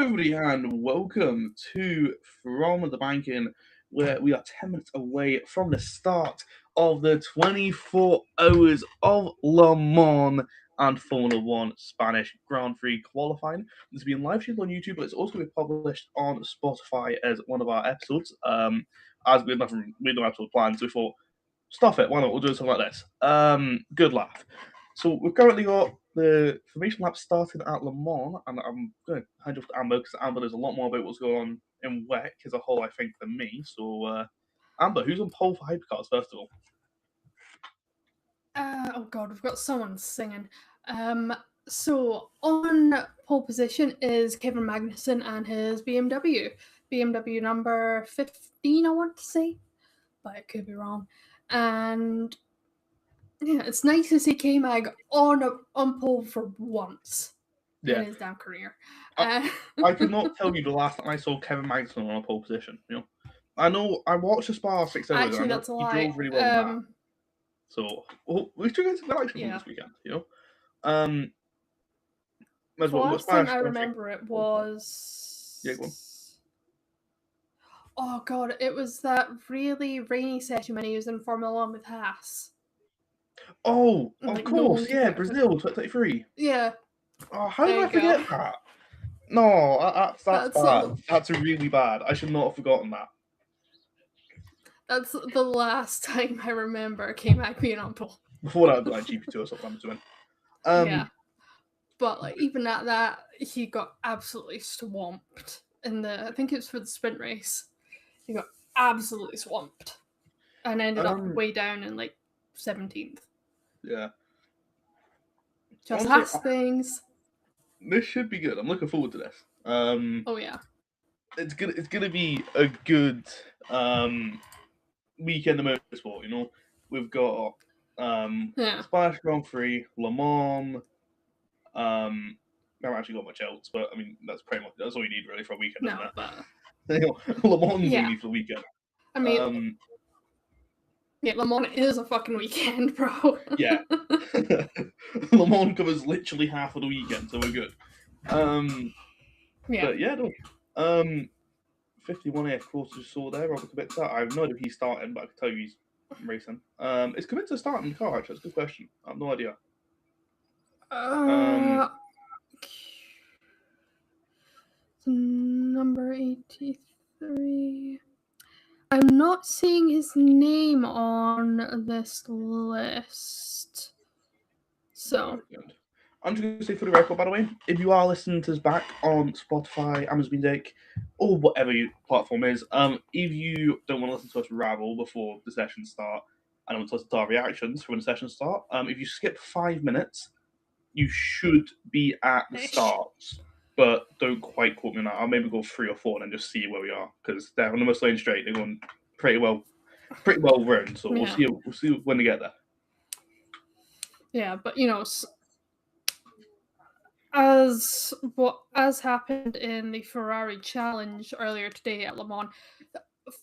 everybody, and welcome to From the Banking, where we are 10 minutes away from the start of the 24 hours of Le Mans and Formula One Spanish Grand Prix qualifying. This is being live streamed on YouTube, but it's also going to be published on Spotify as one of our episodes. As we had no episode planned, so we thought, stuff it, why not? We'll do something like this. Good laugh. So we've currently got the formation lap started at Le Mans, and I'm going to hand off to Amber because Amber knows a lot more about what's going on in WEC as a whole, I think, than me. So, Amber, who's on pole for hypercars, first of all? Oh god, we've got someone singing. So on pole position is Kevin Magnussen and his BMW. BMW number 15, I want to say, but it could be wrong. And yeah, it's nice to see K-Mag on pole for once in his damn career. I could not tell you the last time I saw Kevin Magnussen on a pole position. You know, I know I watched the Spa 6 hours. Actually, that's a lie. He drove really well in that. So we should get some action from this weekend. You know, the last time I remember it was. Yeah, go on. Oh god, it was that really rainy session when he was in Formula One with Haas. Oh, of course, yeah, Brazil 2023. Yeah. Oh, how did I forget that? No, that's bad. That's really bad. I should not have forgotten that. That's the last time I remember K-Mag being on pole. Before that, like GP2 or something, I'm doing. Yeah. But like even at that, he got absolutely swamped in I think it was for the sprint race. He got absolutely swamped and ended up way down in like 17th. Yeah. Just has things. This should be good. I'm looking forward to this. Oh yeah. It's gonna be a good weekend of motorsport. You know, we've got Spanish Grand Prix, Le Mans. I haven't actually got much else, but I mean that's all you need really for a weekend, isn't it? But... Le Mans you need for the weekend. I mean, yeah, Le Mans is a fucking weekend, bro. Yeah. Le Mans covers literally half of the weekend, so we're good. Yeah. But yeah, no. 51 of course, you saw there, Robert Kubica. I have no idea if he's starting, but I can tell you he's racing. Is Kubica starting the car, actually? That's a good question. I have no idea. Number 83. I'm not seeing his name on this list. So I'm just going to say for the record, by the way, if you are listening to us back on Spotify, Amazon Music, or whatever your platform is, if you don't want to listen to us rabble before the sessions start, and want to listen to our reactions when the sessions start, if you skip 5 minutes, you should be at the starts. But don't quite quote me on that. I'll maybe go 3 or 4 and then just see where we are, because they're on the most lane straight. They're going pretty well run. So we'll see when they get there. Yeah, but you know, as happened in the Ferrari Challenge earlier today at Le Mans,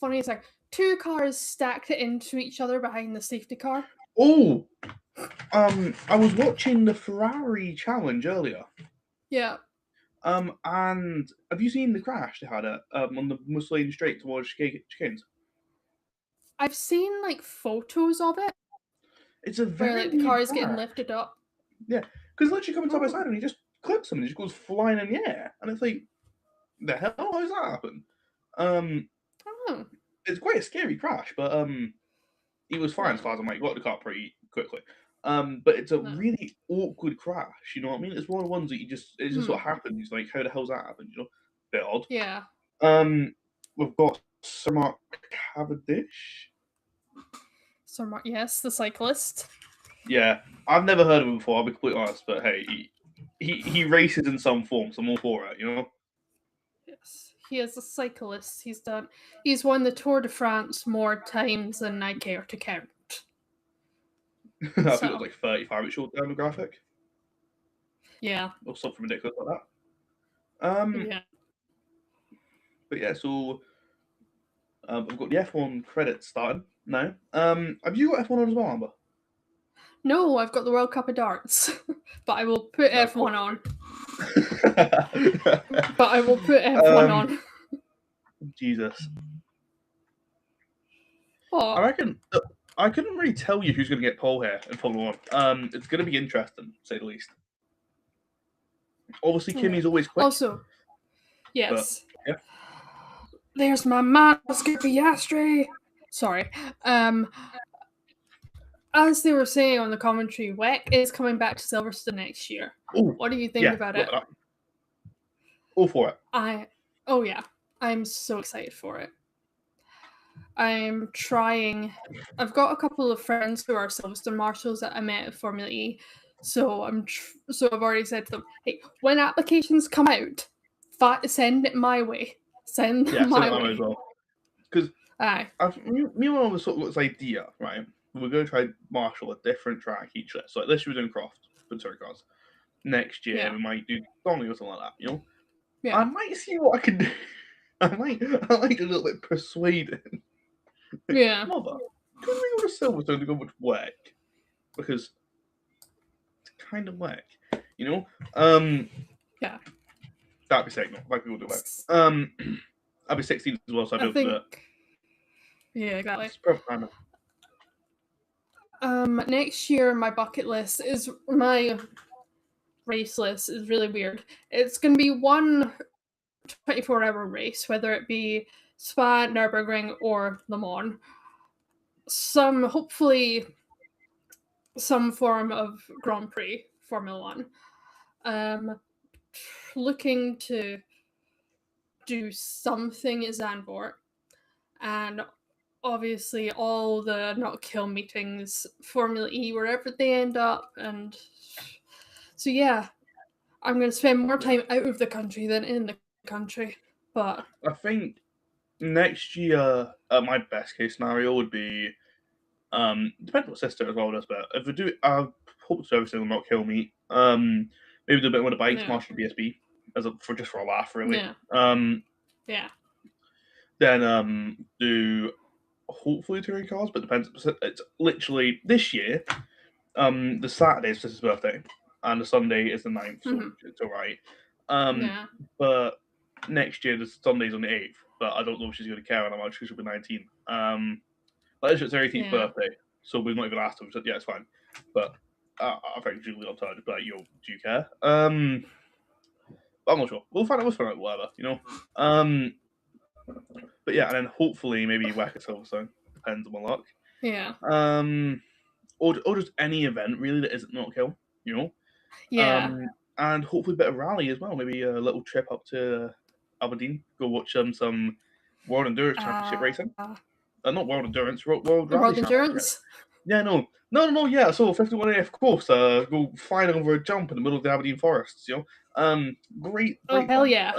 funny is like 2 cars stacked into each other behind the safety car. Oh, I was watching the Ferrari Challenge earlier. Yeah. And have you seen the crash they had on the Mussolini Straight towards chicanes? I've seen like photos of it. It's a very where like, the car is getting lifted up. Yeah, because literally coming side by side and he just clips him and he just goes flying in the air, and it's like, the hell, how does that happen? It's quite a scary crash, but he was fine as far as I'm like, got the car pretty quickly. But it's a really awkward crash, you know what I mean? It's one of the ones that it just what happens. Like, how the hell's that happened? You know, bit odd. Yeah. We've got Sir Mark Cavendish. Sir Mark, yes, the cyclist. Yeah, I've never heard of him before. I'll be completely honest, but hey, he races in some form, so I'm all for it. You know. Yes, he is a cyclist. He's won the Tour de France more times than I care to count. I think it was like 35 at short demographic. Yeah. Or something ridiculous like that. Yeah. But yeah, so I've got the F1 credits starting now. Have you got F1 on as well, Amber? No, I've got the World Cup of Darts, but I will put F1 on. but I will put F1 on. Jesus. Oh, I reckon I couldn't really tell you who's going to get pole here in Formula One. It's going to be interesting, to say the least. Obviously, Kimmy's always quick. Also, yes. Yeah. There's my man, Oscar Piastri. Sorry. As they were saying on the commentary, WEC is coming back to Silverstone next year. Ooh, What do you think about it? All for it. Oh yeah, I'm so excited for it. I'm trying. I've got a couple of friends who are Silverstone marshals that I met at Formula E, so so I've already said to them, "Hey, when applications come out, send it my way. Send them my way." As well. Because me and one was sort of this idea, right? We're going to try marshal a different track each year. So like this year we're doing Croft for touring cars. Next year we might do Donny or something like that. You know, I might see what I can do. I might do a little bit persuading. Yeah. Mother, could we go to Silverstone to go with WEC? Because it's kind of WEC, you know? Yeah. That'd be sick, not like people do WEC. I'll be 16 as well, so I'll be able to do it. Yeah, exactly. It's perfect timing. Next year, my race list is really weird. It's going to be one 24-hour race, whether it be Spa, Nürburgring, or Le Mans. Hopefully, some form of Grand Prix Formula One. Looking to do something at Zandvoort, and obviously all the not kill meetings, Formula E, wherever they end up, and so yeah, I'm going to spend more time out of the country than in the country. But I think next year, my best case scenario would be, depends what sister as well does, but if we do, I hope servicing will not kill me. Maybe do a bit with the bikes, marshal BSB for a laugh, really. Yeah. Then do hopefully touring cars, but depends. It's literally this year. The Saturday is his birthday, and the Sunday is the 9th, so it's alright. But next year the Sunday's on the 8th, but I don't know if she's going to care how much because she'll be 19. But it's her 18th birthday, so we've not even asked her. We said, yeah, it's fine. But I think Julie up to her, just be like, yo, do you care? But I'm not sure. We'll find out whatever, you know. But yeah, and then hopefully maybe WEC at Silverstone. Depends on my luck. Yeah. Or just any event really that isn't not kill, you know. Yeah. And hopefully a bit of rally as well. Maybe a little trip up to Aberdeen. Go watch some World Endurance Championship racing. Not World Endurance, World Endurance. Yeah, no. Yeah, so 51A, of course. Go flying over a jump in the middle of the Aberdeen forests. You know, great. Oh hell yeah!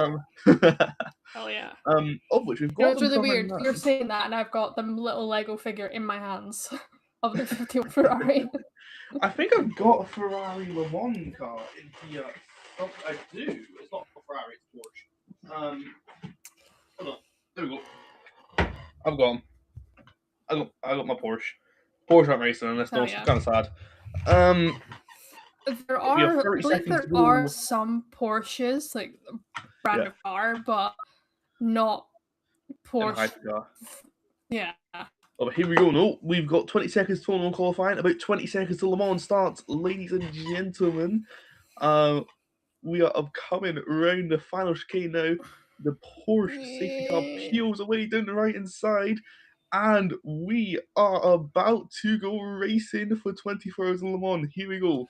Hell yeah! Of which we've got. It's really weird. You're saying that, and I've got the little Lego figure in my hands of the 51 Ferrari. I think I've got a Ferrari Le Mans car in here. Oh, I do. It's not a Ferrari, it's a Porsche. Hold on. There we go. I've got them. I got my Porsche. Porsche aren't racing in this, though. It's kind of sad. There are some Porsches, like brand of car, but not Porsche. Yeah. Oh, but here we go. No, we've got 20 seconds to on qualifying. About 20 seconds till Le Mans starts, ladies and gentlemen. We are coming around the final chicane now. The Porsche safety car peels away down the right hand side, and we are about to go racing for 24 hours in Le Mans. Here we go.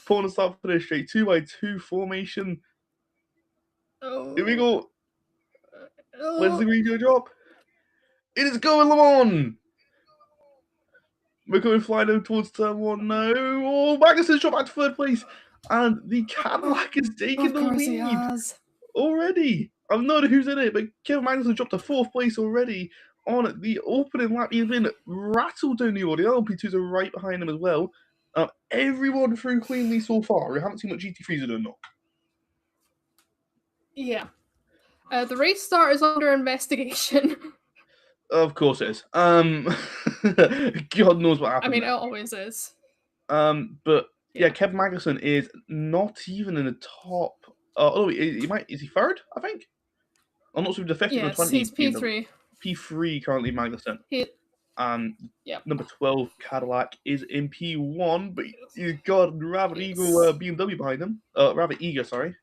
Pulling us up for the straight 2x2 formation. Here we go. When's the radio drop? It is going Le Mans. We're going flying down towards turn 1 now. Oh, Magnussen's dropped back to 3rd place. And the Cadillac is taking the lead already. I don't know who's in it, but Kevin Magnussen dropped to 4th place already on the opening lap. He's been rattled down the order. The LP2s are right behind him as well. Everyone through cleanly so far. We haven't seen what GT3s are doing though. Yeah. The race start is under investigation. Of course it is. God knows what happened. I mean, it always is. But yeah, Kevin Magnussen is not even in the top Oh, he might. Is he third? I think. I'm not sure if the 15 or Yes, 20. he's P3. P3 currently Magnussen. He, And yep. number 12 Cadillac is in P1, but he's got rather eager BMW behind him. Rather eager, sorry.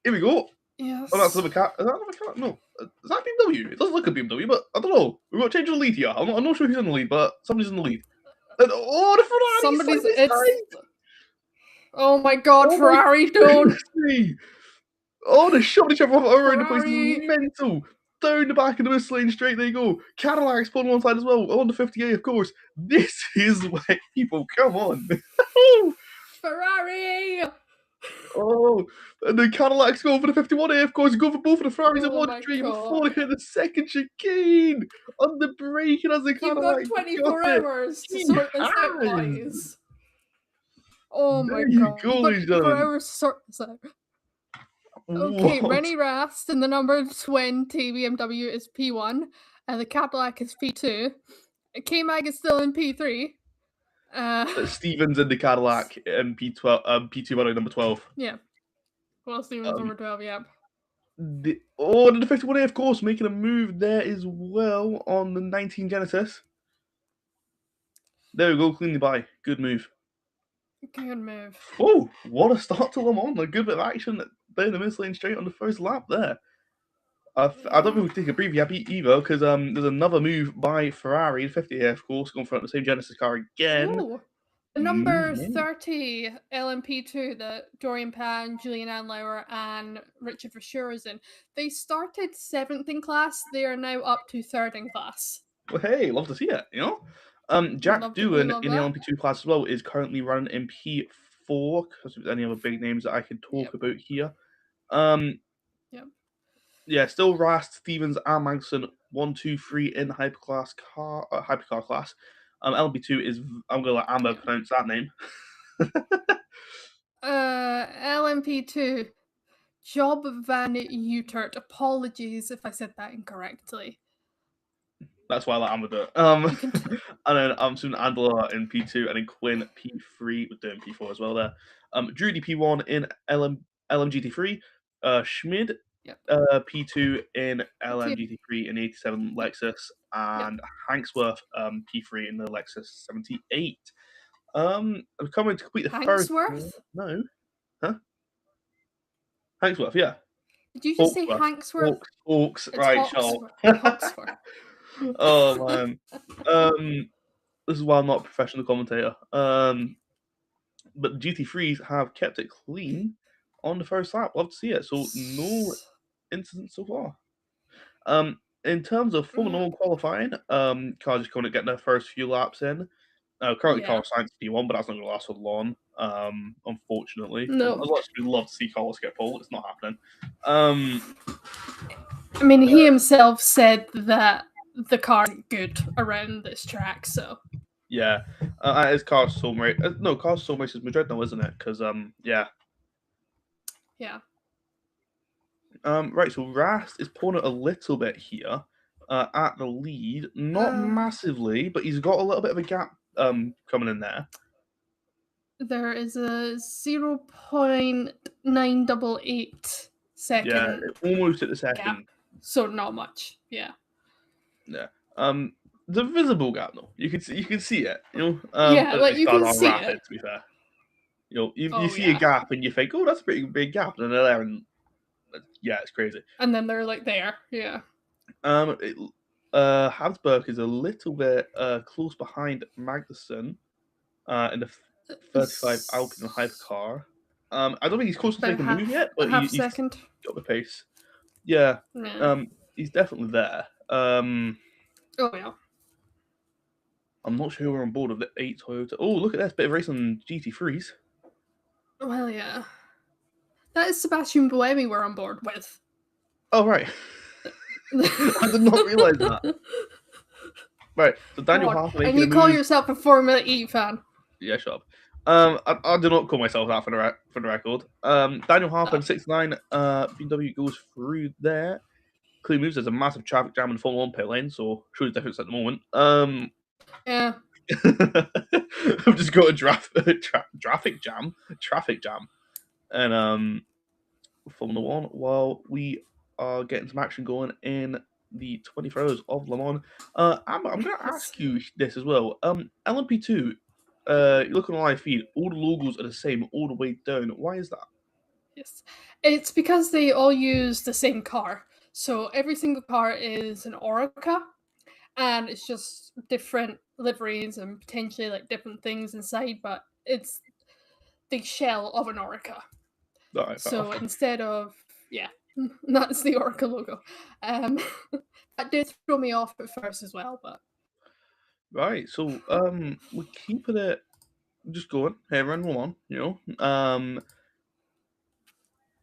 Here we go. Yes. Oh, that's another cat. Is that another cat? No. Is that BMW? It doesn't look like BMW, but I don't know. We've got to change the lead here. I'm not sure who's in the lead, but somebody's in the lead. And, oh, the Ferrari! Somebody's. It's. Oh my God, Oh Ferrari! My Don't. Oh, they shoved each other off around the place. Ferrari. It's mental. Down the back of the missile lane, straight there you go. Cadillac's pulling one side as well. On the 50A, of course. This is where people come on. Ferrari! Oh, and the Cadillac's going for the 51A, of course. Go for both of the Ferraris at Oh one my street God. before they hit the second chicane. On the brake, and as the You've Cadillac got 24 hours to He sort this out, has. boys. Oh my There you God. go, You've ladies got and 24 gentlemen. hours to sort this out. Okay, What? Rennie Rast in the number 20 BMW is P1, and the Cadillac is P2. K-Mag is still in P3. Stevens in the Cadillac and P12, P2 by number 12. Yeah. Well, Stevens number 12, yeah. And the 51A, of course, making a move there as well on the 19 Genesis. There we go, cleanly by. Good move. Good move. Oh, what a start to Le Mans. A good bit of action down the mid lane straight on the first lap there. I don't think we can take a preview either, because there's another move by Ferrari, the 50A, of course, going front of the same Genesis car again. Ooh. Number 30 LMP2 that Dorian Pan, Julian Andlauer, and Richard Verschuur is in. They started 7th in class. They are now up to 3rd in class. Well, hey, love to see it, you know? Jack Doohan in the LMP2 class as well is currently running in P4, because there's any other big names that I can talk about here. Yeah, still Rast, Stevens, and Magnussen 1, 2, 3 in the hypercar class. LMP2 is, I'm gonna let Amber pronounce that name. LMP2, Job van Utert. Apologies if I said that incorrectly. That's why I let Amber do it. And then I'm soon Angela in P2, and then Quinn P3 with doing P4 as well there. Drudy P1 in LMGT3, Schmid P2 in LMGT3 in 87 Lexus, and Hanksworth P3 in the Lexus 78. I'm coming to complete the first. No, huh? Hanksworth, yeah. Did you just say Hanksworth? Hawks, right? Hawksworth. Oh man, this is why I'm not a professional commentator. But the GT3s have kept it clean on the first lap. Love to see it. So no incidents so far. In terms of full normal qualifying, cars just going to get their first few laps in. Currently, Carlos Sainz P1, but that's not going to last for long. Unfortunately, no. I'd actually love to see Carlos get pole. It's not happening. I mean, he himself said that the car isn't good around this track, so. Yeah, it's Carlos Soulmate. No, Carlos Soulmate is Madrid now, isn't it? Because yeah. Yeah. Right, so Rast is pulling it a little bit here at the lead. Not massively, but he's got a little bit of a gap coming in there. There is a 0.988 second. Yeah, almost at the second. Gap. So not much. Yeah. Yeah. The visible gap though. You can see it. You know. Yeah, like you can see rapid, it. To be fair. You know, you see a gap and you think, oh, that's a pretty big gap, and they're there, and yeah, it's crazy. And then they're like there. Yeah. Habsburg is a little bit close behind Magnussen in the 35 Alpine hypercar. I don't think he's close to taking the move yet, but he's got the pace. Yeah. He's definitely there. Oh yeah. I'm not sure we're on board with the 8 Toyota. Oh, look at this bit of racing on GT3s. Well, yeah. That is Sebastian Buemi we're on board with. Oh, right. I did not realise that. Right, so Daniel Harper. And you call yourself a Formula E fan? Yeah, shut up. I do not call myself that for the record. Daniel Harper in 69. BMW goes through there. Clean moves. There's a massive traffic jam in the Formula 1 pit lane, so shows the difference at the moment. Yeah. I've just got a traffic jam, and Formula One while we are getting some action going in the 24 Hours of Le Mans. I'm going to ask you this as well. LMP2, you look on the live feed, all the logos are the same all the way down. Why is that? Yes. It's because they all use the same car. So every single car is an Orica, and it's just different liveries and potentially like different things inside, but it's the shell of an Orica. All right, So instead of, yeah, that's the Orica logo. That did throw me off at first as well, but right, so we're keeping it just going here around Le Mans, you know.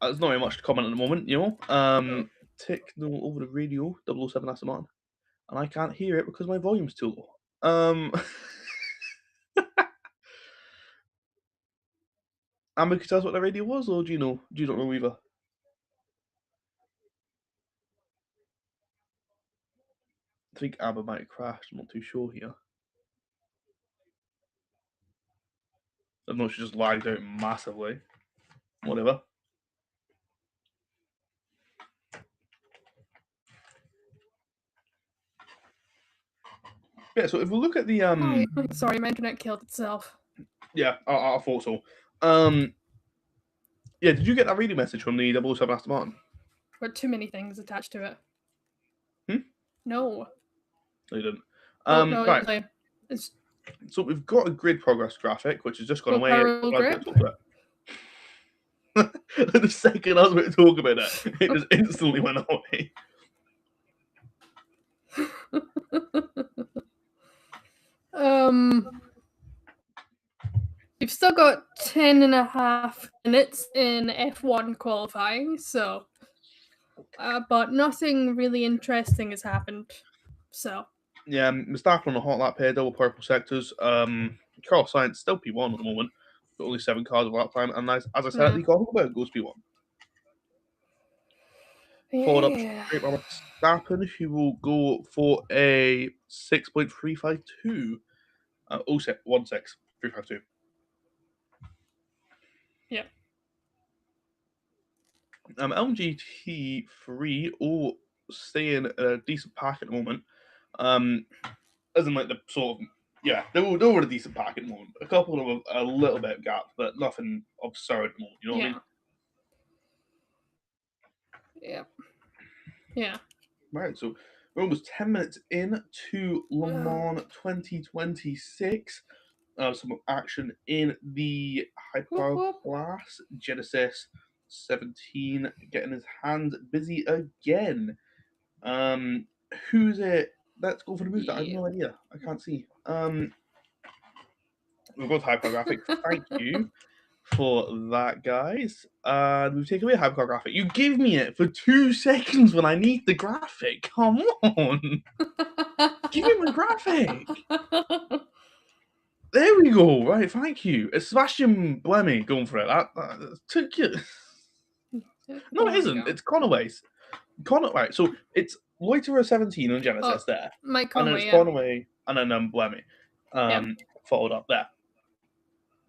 There's not very much to comment at the moment, you know. Ticknell over the radio, 007 Aston Martin, and I can't hear it because my volume's too low. Amber, could you tell us what the radio was, or do you know? Do you not know either? I think Amber might have crashed. I'm not too sure here. I know she just lagged out massively. Whatever. Yeah, so if we look at the Hi. Sorry, my internet killed itself. yeah, I thought so. Yeah, did you get that radio message from the 007 Aston Martin? But too many things attached to it. Hmm? No. No, you didn't. No, Right. it's So we've got a grid progress graphic, which has just gone away. Pearl Grip. The second I was about to talk about it, it just instantly went away. We've still got 10.5 minutes in F1 qualifying, so but nothing really interesting has happened. So Yeah, Verstappen on the hot lap here, double purple sectors. Carlos Sainz still P1 at the moment, but only 7 cars of lap time. And as I said, the Hulkenberg goes P1. Followed up straight by Verstappen, who will go for a 6.352. 352. yeah. LMGT3 all staying a decent pack at the moment. As in like the sort of they were a decent pack at the moment. A couple of them a little bit gapped, but nothing absurd at the moment. You know what I mean? Yeah. Yeah. Right, so we're almost 10 minutes into Le Mans 2026. Some action in the hyperpower class. Genesis 17 getting his hands busy again. Who's it? Let's go for the moves. I have no idea. I can't see. We've got hyperpower graphic. Thank you for that, guys. We've taken away hypercar graphic. You give me it for 2 seconds when I need the graphic. Come on. Give me my graphic. There we go. Right, thank you. It's Sebastian Buemi going for it. That took you. No, it isn't. It's Conaway's. Right, so it's Loiterer 17 on Genesis there. Mike Conway, and then it's Conaway, and then Buemi followed up there.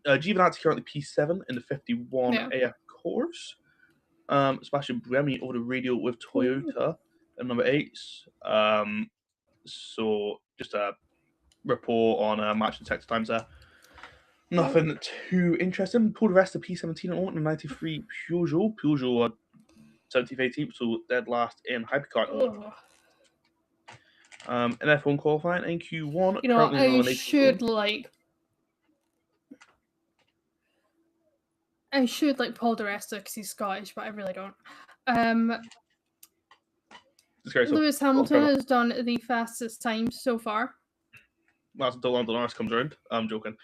Giovinazzi currently P7 in the 51 AF course. Sebastian Buemi over the radio with Toyota at number 8. So just a report on match and sector times there. Nothing too interesting. Paul Rest of P17 at the moment, 93 Peugeot. Peugeot 17th, 18th, so dead last in hypercar. In F1 qualifying in Q1. You know, I should like Paul di Resta because he's Scottish, but I really don't. Lewis Hamilton has done the fastest time so far. That's until Lando Norris comes around. I'm joking.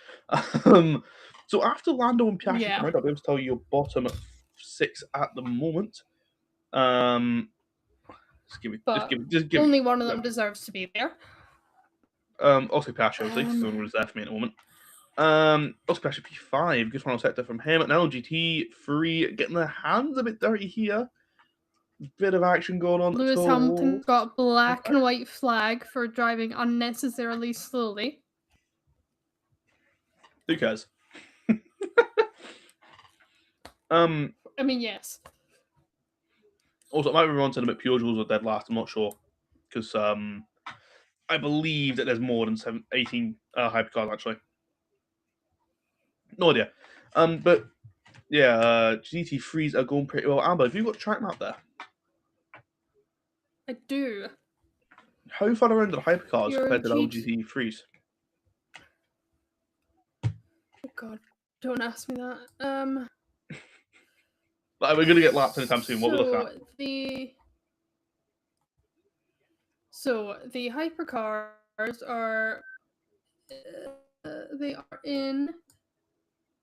So after Lando and Piastri come around, I'll be able to tell you your bottom 6 at the moment. Just give only one of them deserves to be there. Also Piastri, obviously, because no one was there for me at the moment. Also Piastri P5, good final sector from him. Now GT3 getting their hands a bit dirty here. Bit of action going on. Lewis Hamilton got black and white flag for driving unnecessarily slowly. Who cares? I mean, yes. Also, it might be wrong to admit Pure Jewels are dead last. I'm not sure because I believe that there's more than 18 hypercars actually. No idea. But yeah, GT3s are going pretty well. Amber, have you got the track map there? I do. How far around are the hypercars Your compared to the GT3s? Oh God, don't ask me that. Like, we're gonna get lapped anytime soon. What we look at? So the hypercars are they are in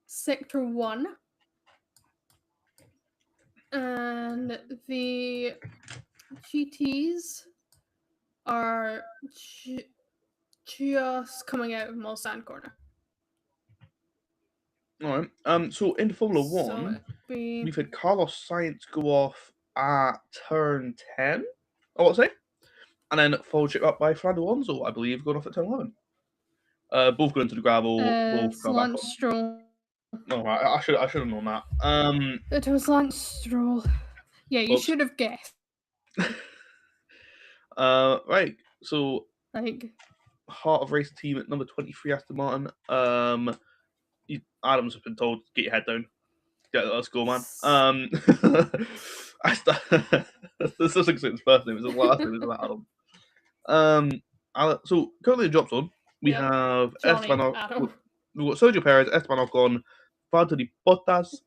Sector 1, and the GTs are just coming out of Mulsanne Corner. All right. So in Formula One, we've had Carlos Sainz go off at turn 10. Oh, what's it? And then followed up by Fernando Alonso, I believe, going off at turn 11. Both going into the gravel. Both go back on. Stroll. Oh, right. I should have known that. It was Lance Stroll. Yeah, you should have guessed. Right. So like Heart of Race team at number 23, Aston Martin. Adams has been told, get your head down. Let's go, man. This doesn't say his first name, it's his last name, isn't Adam? So currently in drop zone, we have Esteban. We've got Sergio Perez, Esteban Ocon, Valtteri Bottas,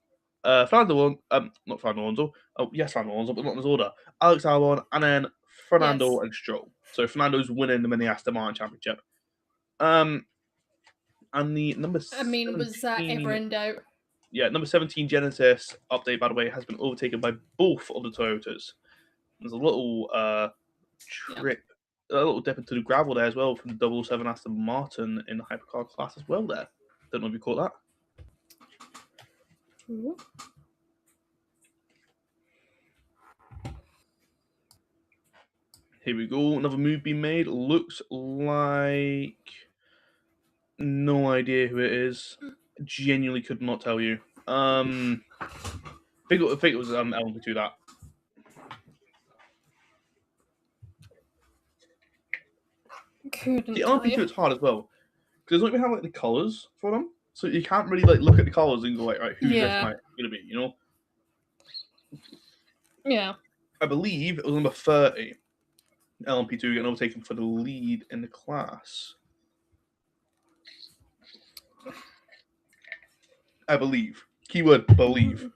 Fernando. Not Fernando Alonso. Oh yes, Fernando Alonso, but not in this order. Alex Albon, and then Fernando and Stroll. So Fernando's winning the mini Aston Martin Championship. And the number 17, was that ever in doubt? Yeah, number 17 Genesis update, by the way, has been overtaken by both of the Toyotas. There's a little trip, a little dip into the gravel there as well from the 007 Aston Martin in the hypercar class as well there. Don't know if you caught that. Ooh. Here we go. Another move being made. Looks like... No idea who it is. Genuinely could not tell you. I think it was LMP2 that. The LMP2 it's hard as well because don't we have like the colors for them, so you can't really like look at the colors and go like, right, who's this might gonna be, you know? Yeah. I believe it was number 30. LMP2 getting overtaken for the lead in the class. I believe. Keyword believe.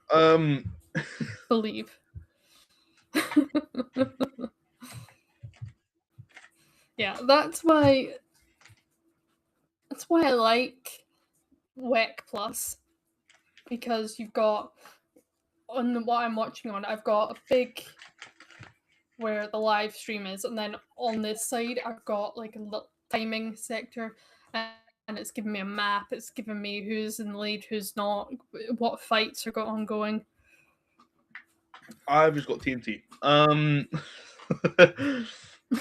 Believe. Yeah, that's why I like WEC Plus, because you've got on what I'm watching on, I've got a big where the live stream is, and then on this side I've got like a little timing sector, and it's giving me a map. It's giving me who's in the lead, who's not, what fights are ongoing. I've just got TNT.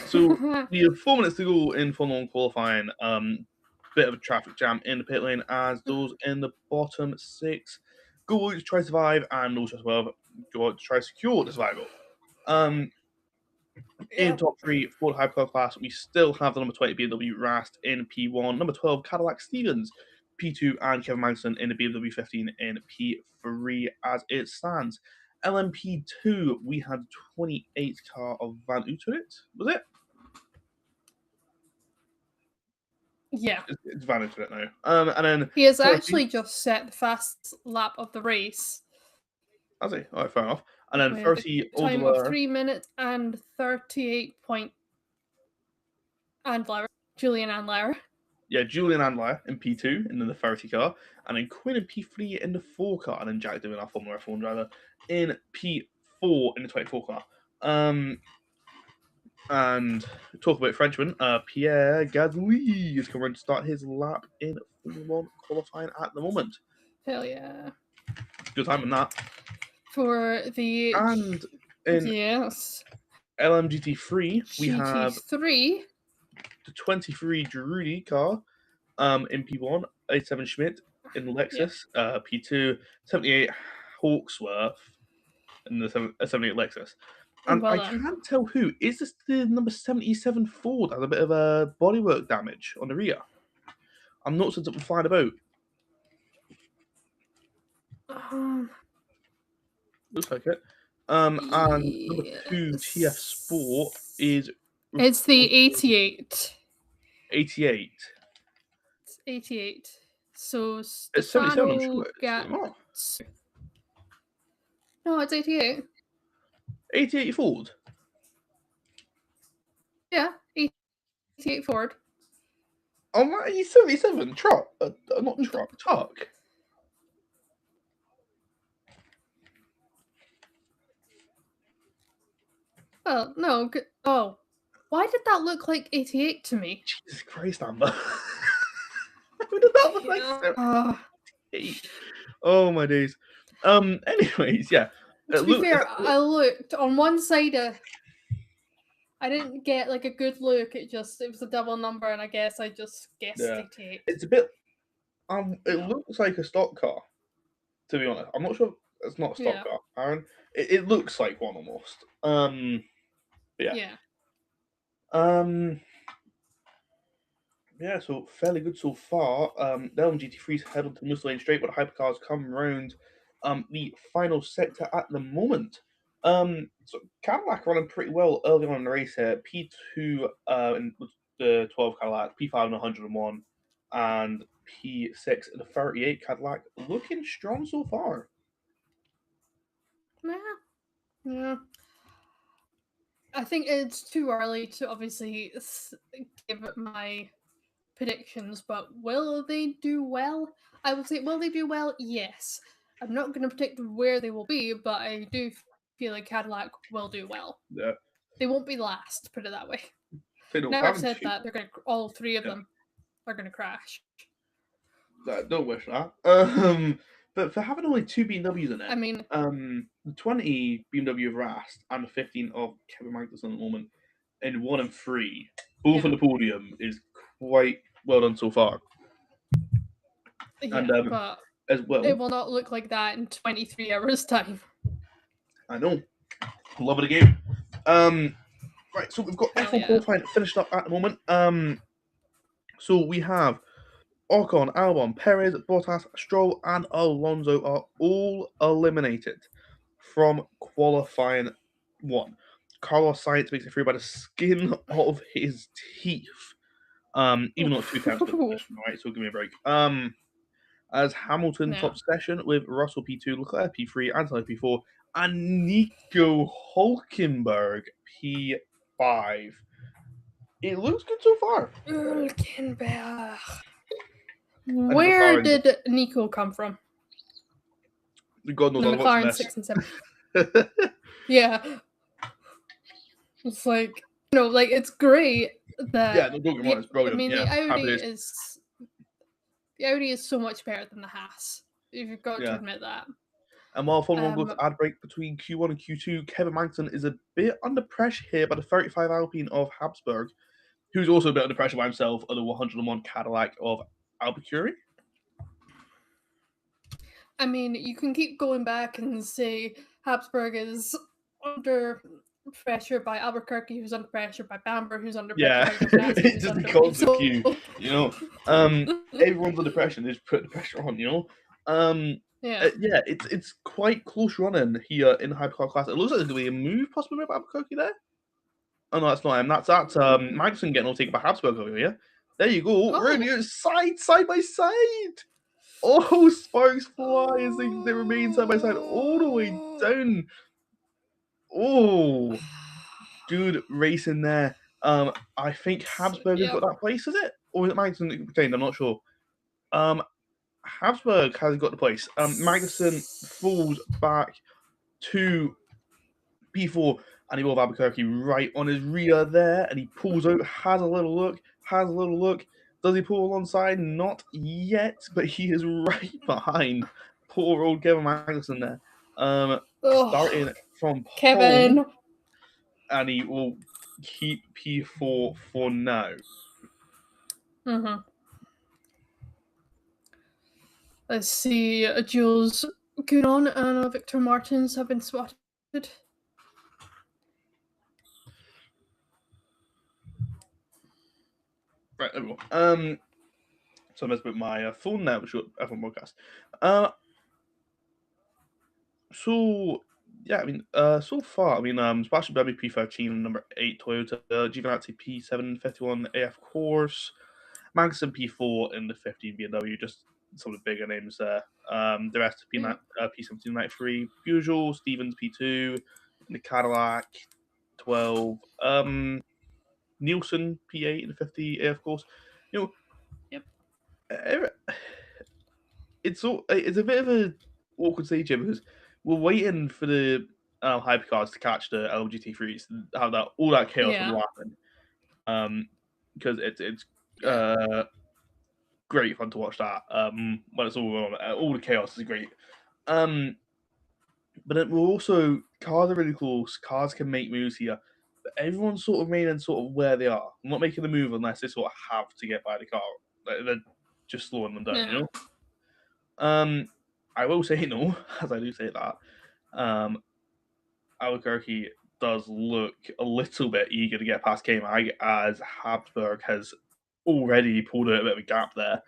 So we have 4 minutes to go in Formula 1 qualifying. Bit of a traffic jam in the pit lane as those in the bottom 6 go to try to survive, and also as well go out to try to secure the survival. In top 3 for the hypercar class, we still have the number 20 BMW Rast in P1, number 12 Cadillac Stevens P2, and Kevin Magnussen in the BMW 15 in P3 as it stands. LMP2, we had 28th car of Van Uterrit, was it? Yeah. It's Van Uterrit now. And then he has actually just set the fastest lap of the race. Has he? Alright, fair enough. And then 30 time of 3 minutes and 38 point. Andlauer. Julian Andlauer. Yeah, Julian Andlauer in P2 in the 30 car, and then Quinn in P3 in the 4 car, and then Jack doing our Formula F1 driver in P4 in the 24 car. And talk about Frenchman, Pierre Gasly is coming to start his lap in Formula 1 qualifying at the moment. Hell yeah. Good time in that. For the... And in LMGT3, we have the 23 Giroudi car in P1, 87 Schmidt in Lexus, P2, 78 Hawksworth in the 78 Lexus. And Well I done. can't tell who. Is this the number 77 Ford that has a bit of a bodywork damage on the rear? I'm not sure to find about. Looks like it. And number 2 TF Sport is It's the 88. 88. It's 88. So It's 77, I'm Stefano sure. gets. No, it's 88. 88 Ford. Yeah, 88 Ford. Oh my, he's 77. Truck. Not truck. Tuck. Oh, no. Oh. Why did that look like 88 to me? Jesus Christ, Amber. Who did that look like? Uh, 78? Oh my days. Anyways, yeah. to be fair, I looked on one side I didn't get like a good look. It was a double number, and I guess I just guessed 88. It's a bit. It looks like a stock car. To be honest, I'm not sure. It's not a stock car, Aaron. It looks like one almost. But yeah. Yeah, so fairly good so far. The GT3's head on to Muslane straight, but the hypercars come round the final sector at the moment. So Cadillac running pretty well early on in the race here. P2 in the 12 Cadillac, P5 in 101, and P6 in the 38 Cadillac. Looking strong so far. Yeah. I think it's too early to obviously give my predictions, but will they do well? I would say, will they do well? Yes. I'm not going to predict where they will be, but I do feel like Cadillac will do well. Yeah. They won't be last, put it that way. Now I've said that, they're going to, all three of them are going to crash. Don't wish that. But for having only 2 BMWs in it, I mean, the 20 BMW of Rast and the 15 of Kevin Magnussen at the moment, and 1 and 3, both on the podium, is quite well done so far. And but as well, it will not look like that in 23 hours' time. I know. Love of the game. Right, so we've got F1 qualifying finished up at the moment. So we have Ocon, Albon, Perez, Bottas, Stroll, and Alonso are all eliminated from qualifying 1. Carlos Sainz makes it through by the skin of his teeth. Even though it's 2 times position, right? So give me a break. As Hamilton top session with Russell P2, Leclerc P3, Antonio P4, and Nico Hulkenberg P5. It looks good so far. Hulkenberg. Where did Nico come from? God knows. The McLaren 6 and 7. Yeah. It's like, it's great that. Yeah, don't get me wrong, it's brilliant. I mean, yeah, the Audi is so much better than the Haas. You've got to admit that. And while Formula 1 goes ad break between Q1 and Q2, Kevin Magnussen is a bit under pressure here by the 35 Alpine of Habsburg, who's also a bit under pressure by himself of the 101 Cadillac of Albuquerque. I mean, you can keep going back and say Habsburg is under pressure by Albuquerque, who's under pressure by Bamber, who's under pressure by Giovinazzi, it's just a constant queue, you know. Everyone's under pressure, they just put the pressure on, you know. It's quite close running here in the hypercar class. It looks like there's going to be a move possibly by Albuquerque there. Oh no, that's not him. That's Magnussen getting overtaken by Habsburg over here. There you go. Oh. Radio side by side. Oh, sparks fly as they remain side by side all the way down. Oh, good racing there. I think Habsburg has got that place, is it? Or is it Magnussen that retained? I'm not sure. Habsburg has got the place. Magnussen falls back to P4, and he will have Albuquerque right on his rear there, and he pulls out, has a little look. Does he pull alongside? Not yet, but he is right behind poor old Kevin Magnussen there. Starting from Kevin, pole, and he will keep P4 for now. Let's see, Jules Gounon and Victor Martins have been spotted. Right, there we go. So I messed with my phone now, which F1 broadcast. So yeah, I mean, so far, I mean, Sebastian Buemi P13, number 8 Toyota, Giovinazzi P751 AF Course, Magnussen P4 in the 15 BMW, just some of the bigger names there. The rest P1793, Peugeot, Stevens P2, in the Cadillac 12, Nielsen P8 in the 50 AF Course. You know, Yep. It's a bit of a awkward stage here because we're waiting for the hypercars to catch the LGT3s and have that all that chaos Yeah. will happen. Because it's Yeah. great fun to watch that. When it's all on, all the chaos is great. But then we're also cars are really close. Cars can make moves here, but everyone's sort of remaining sort of where they are. Not making the move unless they sort of have to get by the car. They're just slowing them down, you Yeah. know. I will say no, as I do say that. Albuquerque does look a little bit eager to get past K-Mag, as Habsburg has already pulled a bit of a gap there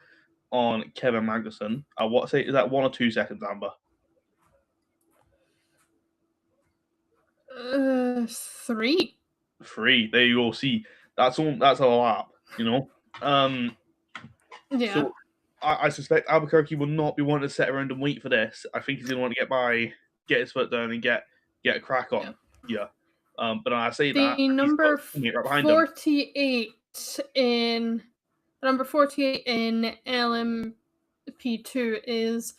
on Kevin Magnussen. What say is that 1 or 2 seconds, Amber? 3. 3. There you go. See, that's a lap, you know. Yeah. So I suspect Albuquerque will not be wanting to sit around and wait for this. I think he's going to want to get by, get his foot down, and get a crack on. Yeah. But I say that The number right behind him. 48 in number 48 in LMP2 is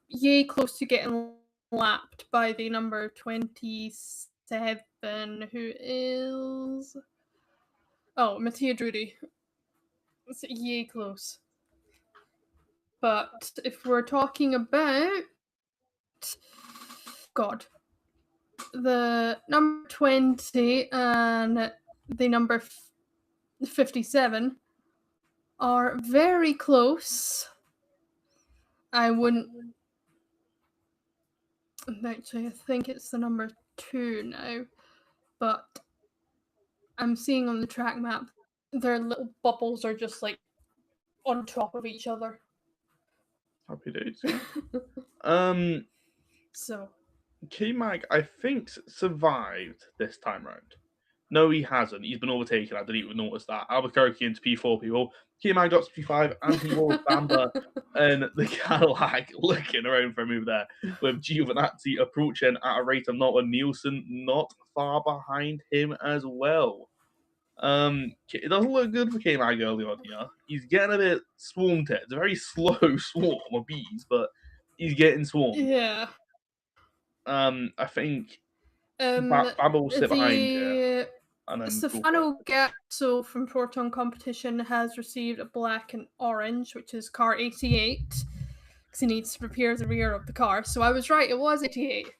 yay close to getting lapped by the number 27, who is Mattia Drudi. It's yay close. But if we're talking about the number 20 and the number 57 are very close. I wouldn't actually. I think it's the number 2 now, but I'm seeing on the track map their little bubbles are just like on top of each other. Happy days. Yeah. So K-Mag, I think, survived this time round. No, he hasn't. He's been overtaken. I didn't even notice that. Albuquerque into P4 people. K-Mag got to P5 and P4 Bamba and the Cadillac looking around for a move there with Giovinazzi approaching at a rate of not, and Nielsen not far behind him as well. It doesn't look good for K-Mag early on here. He's getting a bit swarmed here. It's a very slow swarm of bees, but he's getting swarmed. Yeah. I think Bamba will sit behind you. Stefano Gatto from Proton Competition has received a black and orange, which is car 88, because he needs to repair the rear of the car. So I was right, it was 88.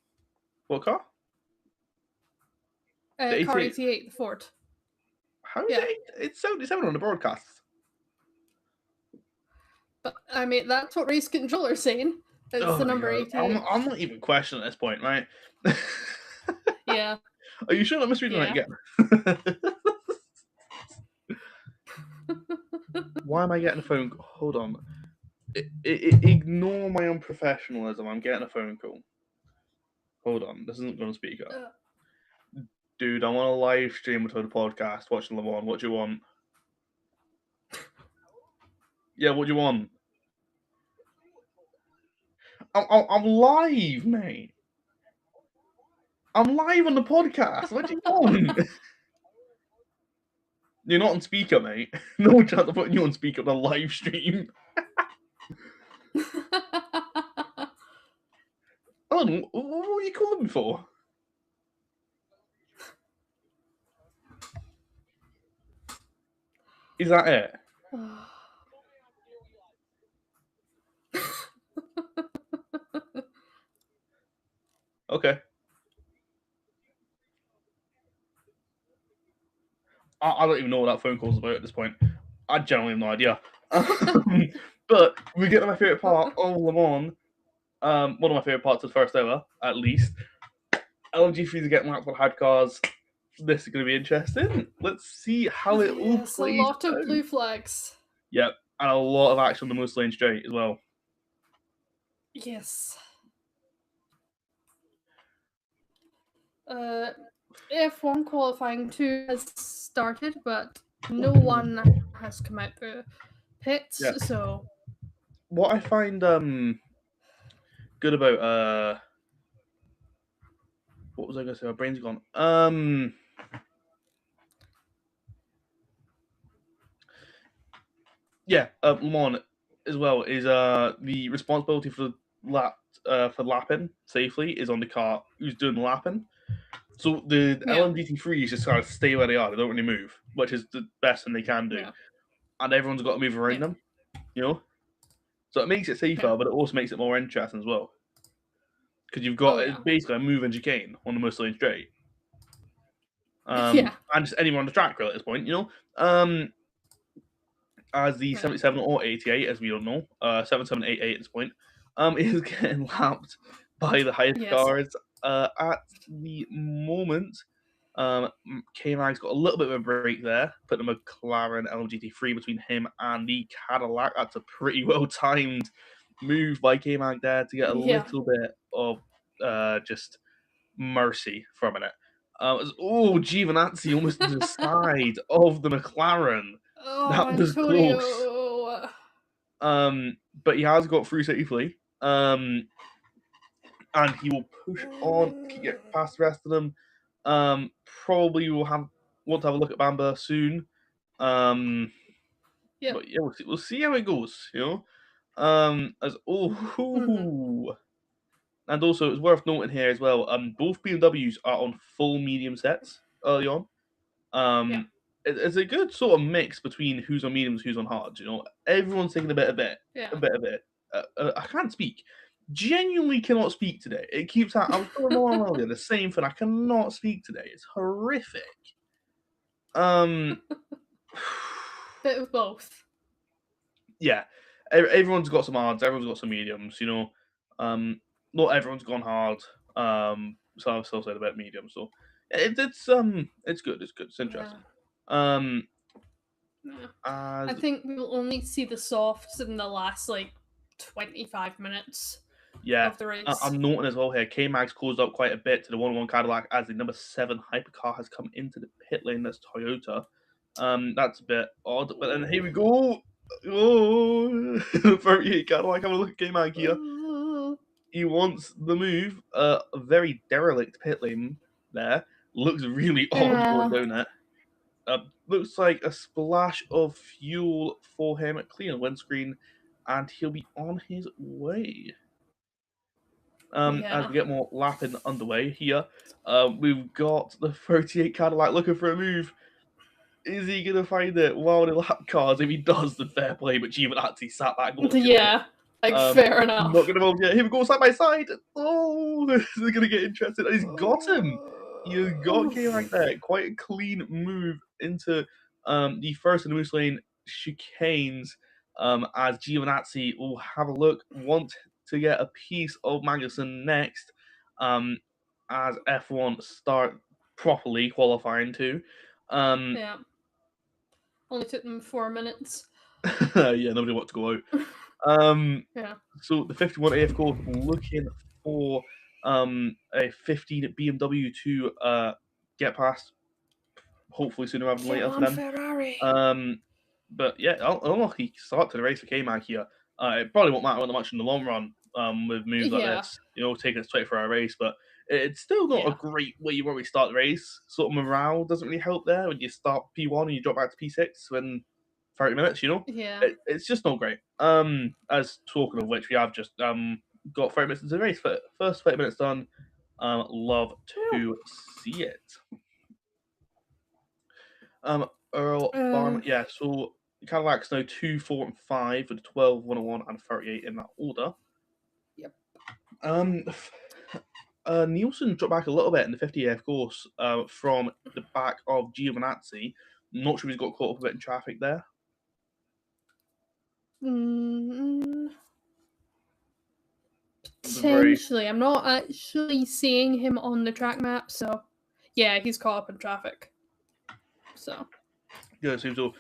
What car? Car 88, the Ford. How is it? It's 77 on the broadcast. But I mean, that's what Race Controller's saying. It's the number 88. I'm not even questioning at this point, right? Yeah. Are you sure I'm misreading that again? Why am I getting a phone call? Hold on. Ignore my unprofessionalism. I'm getting a phone call. Hold on. This isn't going to speak up. Dude, I'm on a live stream with the podcast watching Le Mans. What do you want? Yeah, what do you want? I'm live, mate. I'm live on the podcast. What do you want? You're not on speaker, mate. No chance of putting you on speaker on a live stream. I don't know. What are you calling me for? Is that it? Okay. I don't even know what that phone call's about at this point. I genuinely have no idea. But we get to my favourite part of Le Mans. One of my favourite parts of the first hour, at least. LMG3s are getting lapped by hypercars. this is going to be interesting. Let's see how it all Yes, a plays lot of out. blue flags. Yep, and a lot of action on the most lane straight as well. Yes. F1 qualifying 2 has started, but no one has come out the pits, Yeah. so What I find good about what was I going to say? My brain's gone. Yeah, Le Mans as well is the responsibility for lapping safely is on the car who's doing the lapping. So the Yeah. LMGT3s just kind of stay where they are; they don't really move, which is the best thing they can do. Yeah. And everyone's got to move around them, you know. So it makes it safer, Yeah. but it also makes it more interesting as well. Because you've got yeah. basically a moving chicane on the most lane straight. Yeah. And just anyone on the track really at this point, you know. As the Yeah. 77 or 88, as we don't know, 7788 at this point, is getting lapped by the highest Yes. cars at the moment. K-Mag's got a little bit of a break there, putting a McLaren LMGT3 between him and the Cadillac. That's a pretty well timed move by K-Mag there to get a Yeah. little bit of just mercy from it. Giovinazzi almost to the side of the McLaren. Oh, That was close. Antonio. But he has got through safely. And he will push on, get past the rest of them. Probably will want to have a look at Bamba soon. Yeah. But yeah, we'll see how it goes, you know. And also it's worth noting here as well. Both BMWs are on full medium sets early on. Yeah. It's a good sort of mix between who's on mediums, who's on hards. You know, everyone's taking a bit of it. Yeah. I can't speak. Genuinely cannot speak today. It keeps happening. I was telling my mom earlier the same thing. I cannot speak today. It's horrific. Bit of both. Yeah, everyone's got some hards. Everyone's got some mediums. You know, not everyone's gone hard. So I've still said about medium. So it's good. It's good. It's interesting. Yeah. As I think we will only see the softs in the last 25 minutes of the race. I'm noting as well here, K-Mag's closed up quite a bit to the 1-1 Cadillac as the number 7 hypercar has come into the pit lane. That's Toyota. That's a bit odd, but then here we go. Oh, 38 Cadillac. Have a look at K-Mag here. He wants the move. A very derelict pit lane there. Looks really odd going down it. Looks like a splash of fuel for him. Clean windscreen, and he'll be on his way. As we get more lapping underway here, we've got the 38 Cadillac looking for a move. Is he going to find it while the lap cars? If he does, then fair play, but Giovinazzi sat back. Yeah, fair enough. Not going to move yet. Here we go, side by side. Oh, this is going to get interesting. He's got him. You got K right there. Quite a clean move into the first in the Moose Lane chicanes as Giovinazzi will have a look, want to get a piece of Magnussen next as F1 start properly qualifying too. Yeah. Only took them 4 minutes. Yeah, nobody wants to go out. Yeah. So the 51 AF course looking for a 15 BMW to get past. Hopefully sooner rather than later for them. Ferrari. But yeah, unlucky start to the race for K-Mag here. It probably won't matter all that much in the long run with moves like this, you know, taking a 24-hour race, but it's still not a great way you already start the race. Sort of morale doesn't really help there when you start P1 and you drop back to P6 when 30 minutes, you know? Yeah. It's just not great. As talking of which, we have just got 30 minutes into the race. First 30 minutes done. Love to see it. Earl Farm, yeah, so Cadillac's now 2, 4, and 5 with 12, 101, and 38 in that order. Yep. Nielsen dropped back a little bit in the 50th course from the back of Giovinazzi. Not sure if he's got caught up a bit in traffic there. Potentially. I'm not actually seeing him on the track map, so Yeah, he's caught up in traffic. So Yeah, it seems so.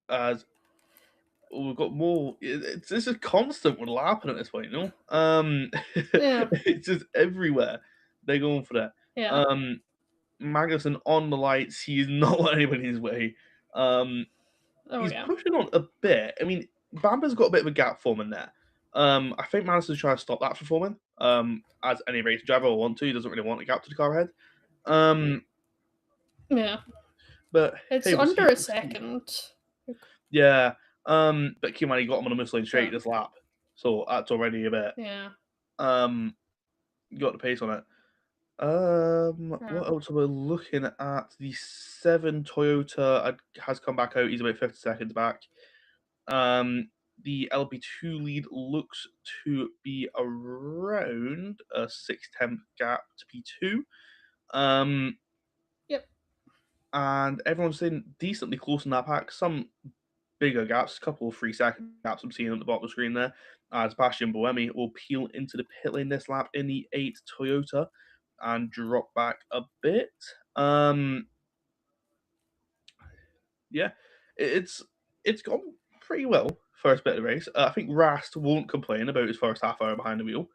As we've got more, this is constant what'll happen at this point, you know. yeah, It's just everywhere. They're going for that. yeah, Magnussen on the lights. He is not letting anybody in his way. oh He's yeah, pushing on a bit. I mean, Bamba's got a bit of a gap forming there. I think Madison's trying to stop that from forming. As any race driver will want to, he doesn't really want a gap to the car ahead. yeah. But It's hey, we'll under see. a We'll see. second. Yeah. But Kimani got him on a missile straight So, this lap, so that's already a bit. yeah. Got the pace on it. Yeah. What else are we looking at? The 7 Toyota has come back out. He's about 50 seconds back. The LP2 lead looks to be around a 6/10 gap to P2. Yep. And everyone's staying decently close in that pack. Some bigger gaps, a couple of 3-second gaps I'm seeing at the bottom of the screen there, as Bastian Buemi will peel into the pit lane this lap in the 8 Toyota and drop back a bit. Yeah, it's gone pretty well first bit of the race. I think Rast won't complain about his first half hour behind the wheel.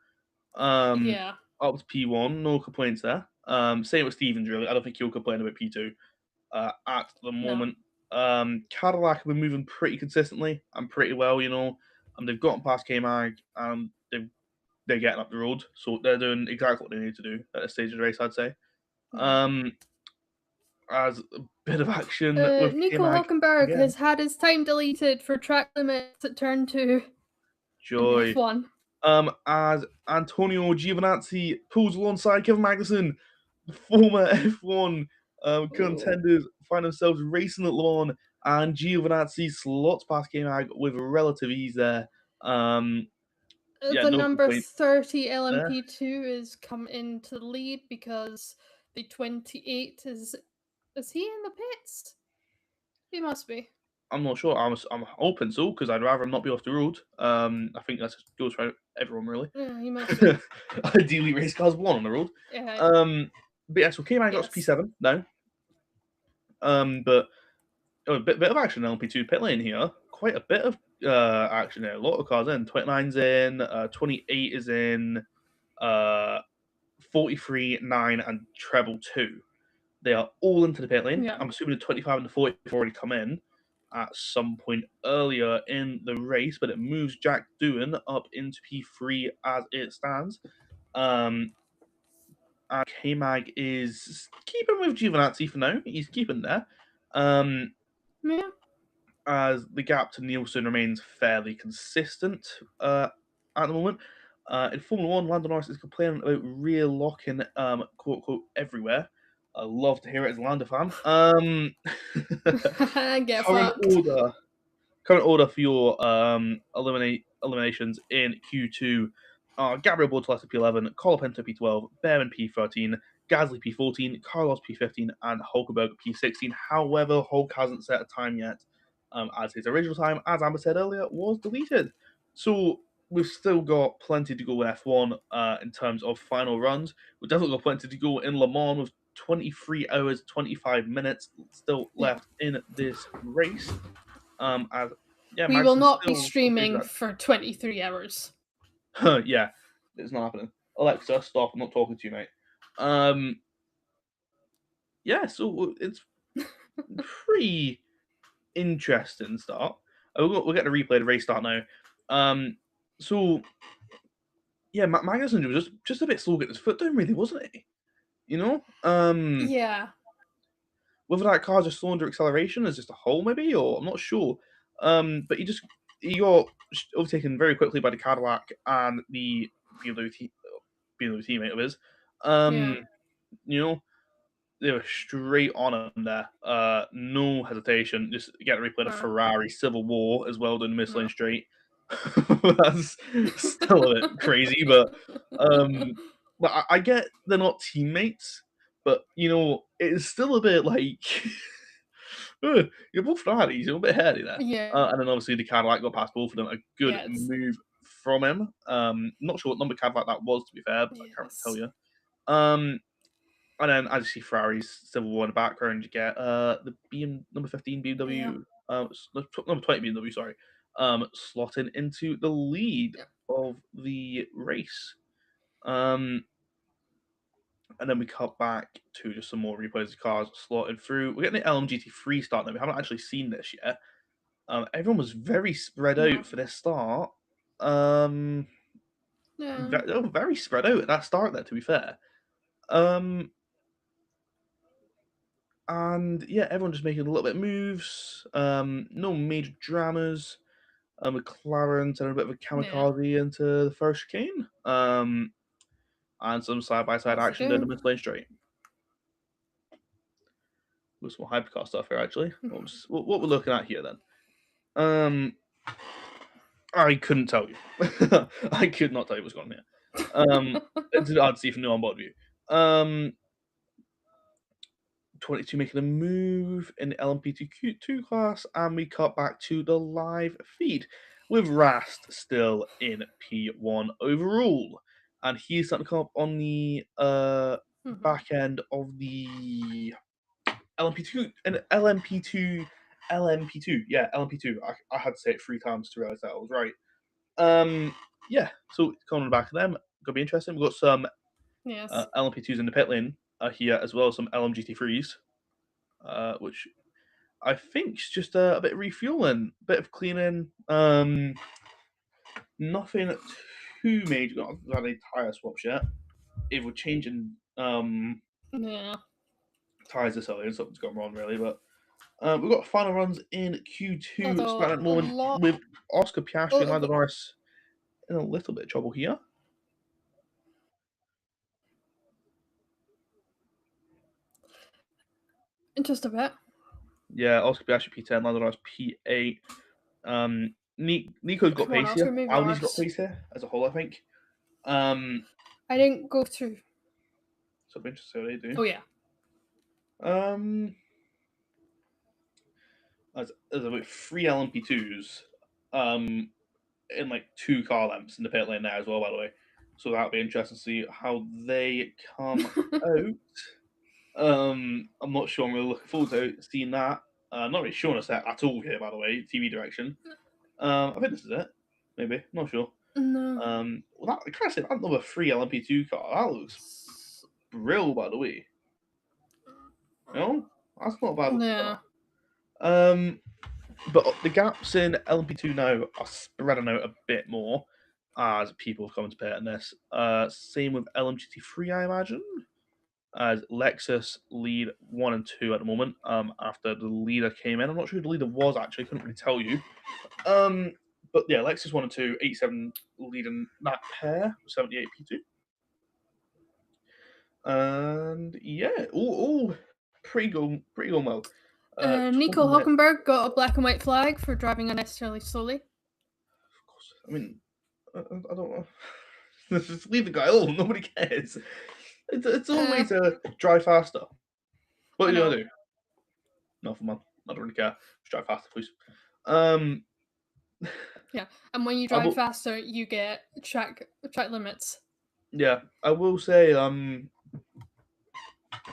Yeah. Up to P1, no complaints there. Same with Stevens, really. I don't think he'll complain about P2 at the moment. Cadillac have been moving pretty consistently and pretty well, you know. They've gotten past K-Mag and they're getting up the road. So they're doing exactly what they need to do at this stage of the race, I'd say. As a bit of action with Nico K-Mag Hulkenberg again. has had his time deleted for track limits at turn 2 in Joy. F1. As Antonio Giovinazzi pulls alongside Kevin Magnussen, former F1 contenders find themselves racing at Le Mans, and Giovinazzi slots past K-Mag with relative ease there. Yeah, The no number complaint 30 there. LMP2 is come into the lead because the 28 is he in the pits? He must be. I'm not sure. I'm hoping so because I'd rather him not be off the road. I think that goes for everyone really. Yeah, he must be. Ideally, race cars one on the road. Yeah. But yeah, so K-Man got to Yes. P7 now. But a bit of action in LP2 pit lane here. Quite a bit of action there. A lot of cars in. 29's in. 28 is in. 43, 9, and treble 2. They are all into the pit lane. Yeah. I'm assuming the 25 and the 40 have already come in at some point earlier in the race, but it moves Jack Doohan up into P3 as it stands. And K-Mag is keeping with Giovinazzi for now. He's keeping there. Yeah. As the gap to Nielsen remains fairly consistent at the moment. In Formula 1, Lando Norris is complaining about rear locking, quote unquote, everywhere. I love to hear it as a Lando fan. Get current fucked. order for your eliminations in Q2 are Gabriel Bortoletti P11, Colapinto P12, Behrman P13, Gasly P14, Carlos P15, and Hulkenberg P16. However, Hulk hasn't set a time yet, as his original time, as Amber said earlier, was deleted. So we've still got plenty to go in F1 in terms of final runs. We've definitely got plenty to go in Le Mans with 23 hours, 25 minutes still left in this race. As yeah, We will Madison's not be still streaming for 23 hours. yeah, it's not happening. Alexa, stop! I'm not talking to you, mate. Yeah, so it's pretty interesting start. We'll get to replay the race start now. So yeah, Magnussen was just a bit slow getting his foot down, really, wasn't he? You know, Yeah. whether that car's just slow under acceleration is just a hole, maybe, or I'm not sure. But he got overtaken very quickly by the Cadillac and the BMW teammate of his. Yeah. You know, they were straight on him there. No hesitation. Just get to replay the Ferrari Civil War as well down the Michelin Straight. That's still a bit crazy, but I get they're not teammates, but you know, it's still a bit like you're both Ferraris, you're a bit hairy there. Yeah. And then obviously the Cadillac got past both of them. A good move from him. Not sure what number Cadillac that was, to be fair, but I can't tell you. And then as you see Ferrari's Civil War in the background, you get the number 15 BMW, number 20 BMW, sorry, slotting into the lead of the race. And then we cut back to just some more replays of cars slotting through. We're getting the LMGT3 start now. We haven't actually seen this yet. Everyone was very spread out for this start. Very spread out at that start there, to be fair. And yeah, everyone just making a little bit of moves. No major dramas. McLaren sending a bit of a kamikaze into the first chicane. And some side-by-side action down the mid-lane straight. With some hypercar stuff here, actually. What we're looking at here, then. I couldn't tell you. I could not tell you what's going on here. It's hard to see from the onboard view. 22 making a move in the LMP2 class, and we cut back to the live feed with Rast still in P1 overall. And he's starting to come up on the back end of the LMP2 and LMP2. Yeah, LMP2. I had to say it 3 times to realize that I was right. Yeah, so coming on the back of them, gonna be interesting. We've got some LMP2s in the pit lane here, as well as some LMGT3s, which I think is just a bit of refueling, a bit of cleaning. Nothing too major. Not had any tyre swaps yet. If we're changing tyres this early, something's gone wrong really. But we've got final runs in Q2 starting at the moment with Oscar Piastri and Lando Norris in a little bit of trouble here. Just a bit. Yeah, Oscar Piastri P10, Lando Norris P8. Nico's got pace here. Audi's got pace here as a whole, I think. I didn't go through. So I'm interested how they do. Oh yeah. There's about 3 LMP2s in like 2 car lamps in the pit lane now as well, by the way. So that'll be interesting to see how they come out. I'm not sure. I'm really looking forward to seeing that. Not really showing us that at all here, by the way. TV direction. I think this is it. Maybe. Not sure. No. Well, that kind of that number 3 LMP2 car. That looks brilliant, by the way. You know, that's not bad. Yeah. But the gaps in LMP2 now are spreading out a bit more as people come to pit in this. Same with LMGT3, I imagine. As Lexus lead 1 and 2 at the moment. After the leader came in, I'm not sure who the leader was actually. Couldn't really tell you. But yeah, Lexus 1 and 2, 87 leading that pair, 78 P2. And yeah, all pretty going well. Nico Hulkenberg got a black and white flag for driving unnecessarily slowly. Of course, I mean, I don't know. Just leave the guy alone. Nobody cares. It's all way to drive faster. What are you gonna do? Nothing, man. I don't really care. Just drive faster, please. Yeah, and when you drive faster, you get track limits. Yeah, I will say.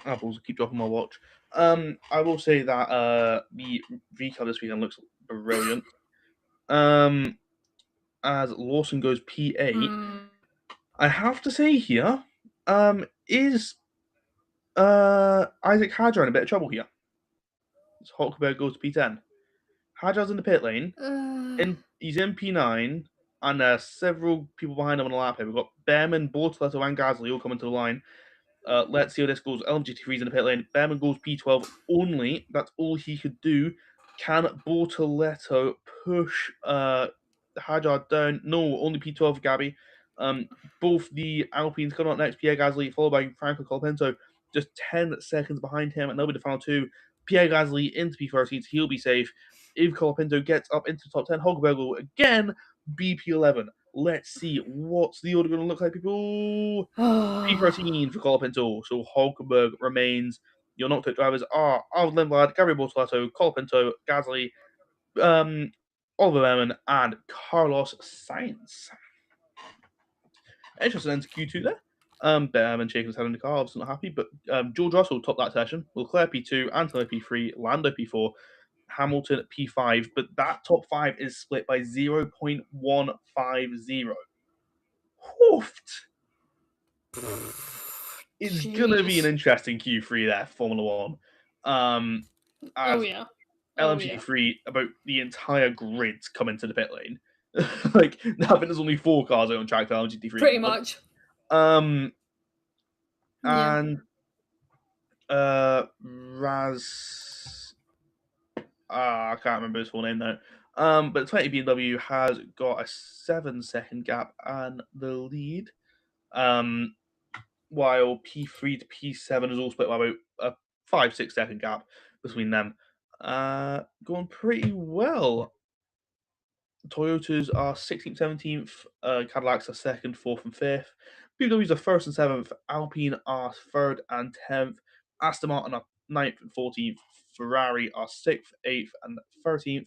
Apples keep dropping my watch. I will say that the VCAR this weekend looks brilliant. As Lawson goes P8, I have to say here, is Isaac Hadjar in a bit of trouble here? So Hulkenberg goes to P10. Hadjar's in the pit lane. He's in P9, and there's several people behind him on the lap here. We've got Behrman, Bortoleto, and Gasly all coming to the line. Let's see how this goes. LMGT3's in the pit lane. Behrman goes P12 only. That's all he could do. Can Bortoleto push Hadjar down? No, only P12 for Gabby. Both the Alpines coming up next. Pierre Gasly, followed by Franco Colapinto, just 10 seconds behind him, and they'll be the final 2. Pierre Gasly into P13, so he'll be safe. If Colapinto gets up into the top 10, Hulkenberg will again be P11. Let's see what's the order going to look like, people. P13 for Colapinto, so Hulkenberg remains. Your knocked-out drivers are Arvid Lindblad, Gabriel Bortoleto, Colapinto, Gasly, Oliver Behrman, and Carlos Sainz. Interesting into Q2 there. Behrman shaking his head in the car, obviously not happy. But George Russell topped that session. Leclerc P2, Antonelli P3, Lando P4, Hamilton P5. But that top 5 is split by 0.150. Hoofed! It's going to be an interesting Q3 there for Formula One. As LMP3, about the entire grid come into the pit lane. Like, I think there's only 4 cars on track for LMGT3. Pretty much. And I can't remember his full name now. But 20 BMW has got a 7-second gap and the lead. While P3 to P7 is all split by about a 5-6 second gap between them. Going pretty well. Toyotas are 16th, 17th, Cadillacs are 2nd, 4th, and 5th. BMWs are 1st and 7th, Alpine are 3rd and 10th, Aston Martin are 9th and 14th, Ferrari are 6th, 8th, and 13th,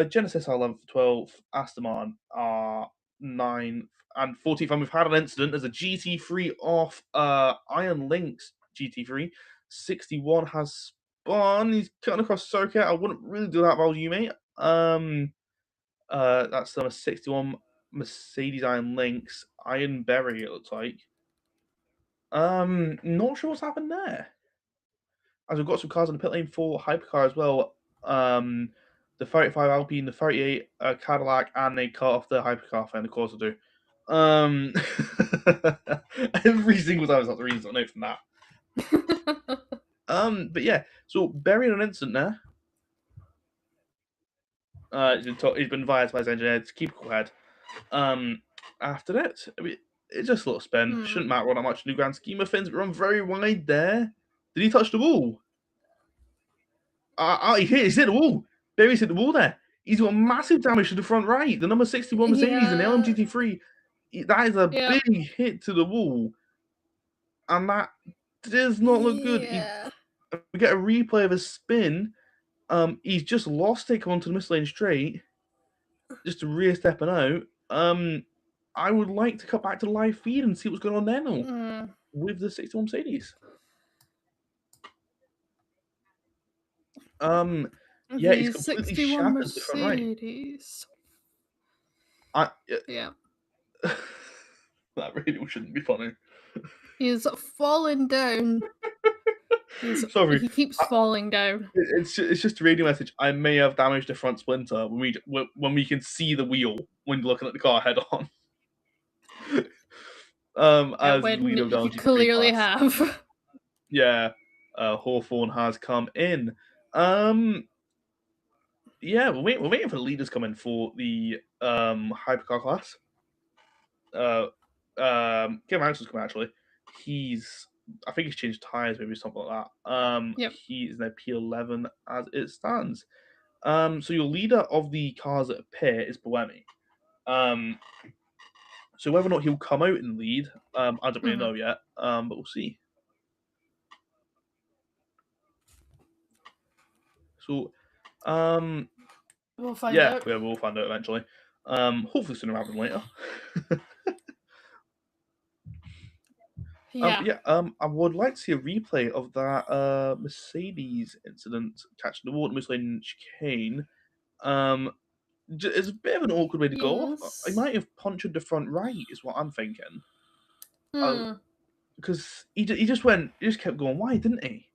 Genesis are 11th, 12th, Aston Martin are 9th and 14th. And we've had an incident. There's a GT3 off Iron Lynx GT3. 61 has spun. He's cutting across the circuit. I wouldn't really do that if I was you, mate. That's on a 61 Mercedes Iron Lynx. Iron Berry, it looks like. Not sure what's happened there. As we've got some cars in the pit lane for Hypercar as well. The 35 Alpine, the 38 Cadillac, and they cut off the Hypercar fan, of course I do. Every single time that's the reason I know from that. But yeah, so burying an instant there. He's been advised by his engineer to keep a cool head. After that, I mean, it's just a little spin. Shouldn't matter all that much in the grand scheme of things. Run very wide there. Did he touch the wall? He hit the wall. Berry's hit the wall there. He's got massive damage to the front right. The number 61 Mercedes in the LMGT3. That is a big hit to the wall. And that does not look good. We get a replay of a spin. He's just lost it onto the mid-lane straight. Just rear stepping out. I would like to cut back to the live feed and see what's going on there now with the 61 Mercedes. Yeah, he's completely shattered the front right. Yeah. That really shouldn't be funny. He's falling down. Sorry. He keeps falling down. It's just a radio message. I may have damaged the front splinter when we can see the wheel when looking at the car head on. As when leader of the you clearly have. Yeah. Hawthorne has come in. Yeah, we're waiting for the leaders to come in for the hypercar class. Kevin Anderson's coming actually. I think he's changed tires, maybe something like that. He is now P11 as it stands. So your leader of the cars at pit is Buemi. So whether or not he'll come out and lead, I don't really know yet. But we'll see. So, we'll find out. Yeah, we'll find out eventually. Hopefully sooner rather than later. I would like to see a replay of that Mercedes incident catching the wall at Mercedes chicane. It's a bit of an awkward way to go. He might have punctured the front right, is what I'm thinking. Because he just kept going wide, didn't he?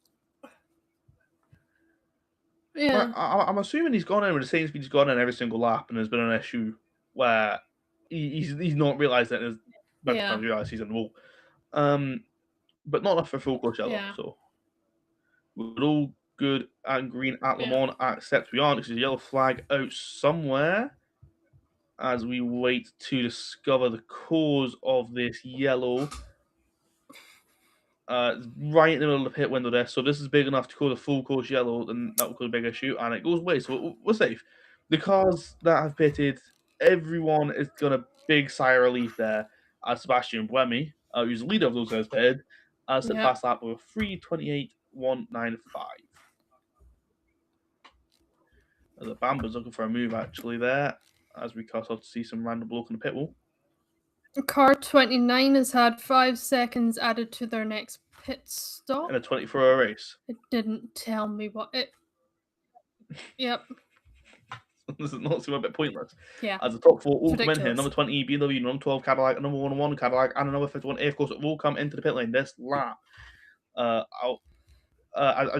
Yeah. I'm assuming he's gone in with the same speed he's gone in every single lap, and there's been an issue where he's not realised that realised he's in the wall. But not enough for full course yellow. So we're all good and green at Le Mans, except we aren't, because there's a yellow flag out somewhere. As we wait to discover the cause of this yellow. Right in the middle of the pit window there. So this is big enough to cause a full course yellow, then that will cause a big issue, and it goes away. So we're safe. The cars that have pitted, everyone is going to big sigh of relief there. Sebastian Buemi, who's the leader of those guys pitted, set the fast lap with a 3:28.195. The Bamba's looking for a move actually there, as we cut off to see some random bloke in the pit wall. Car 29 has had 5 seconds added to their next pit stop. in a 24-hour race. It didn't tell me what it. Yep. This is not seem a bit pointless. Yeah. As the top 4 all come in here, Ridiculous. number 20 BMW, number 12 Cadillac, number 1 Cadillac, and number 51 of course, will come into the pit lane this lap. As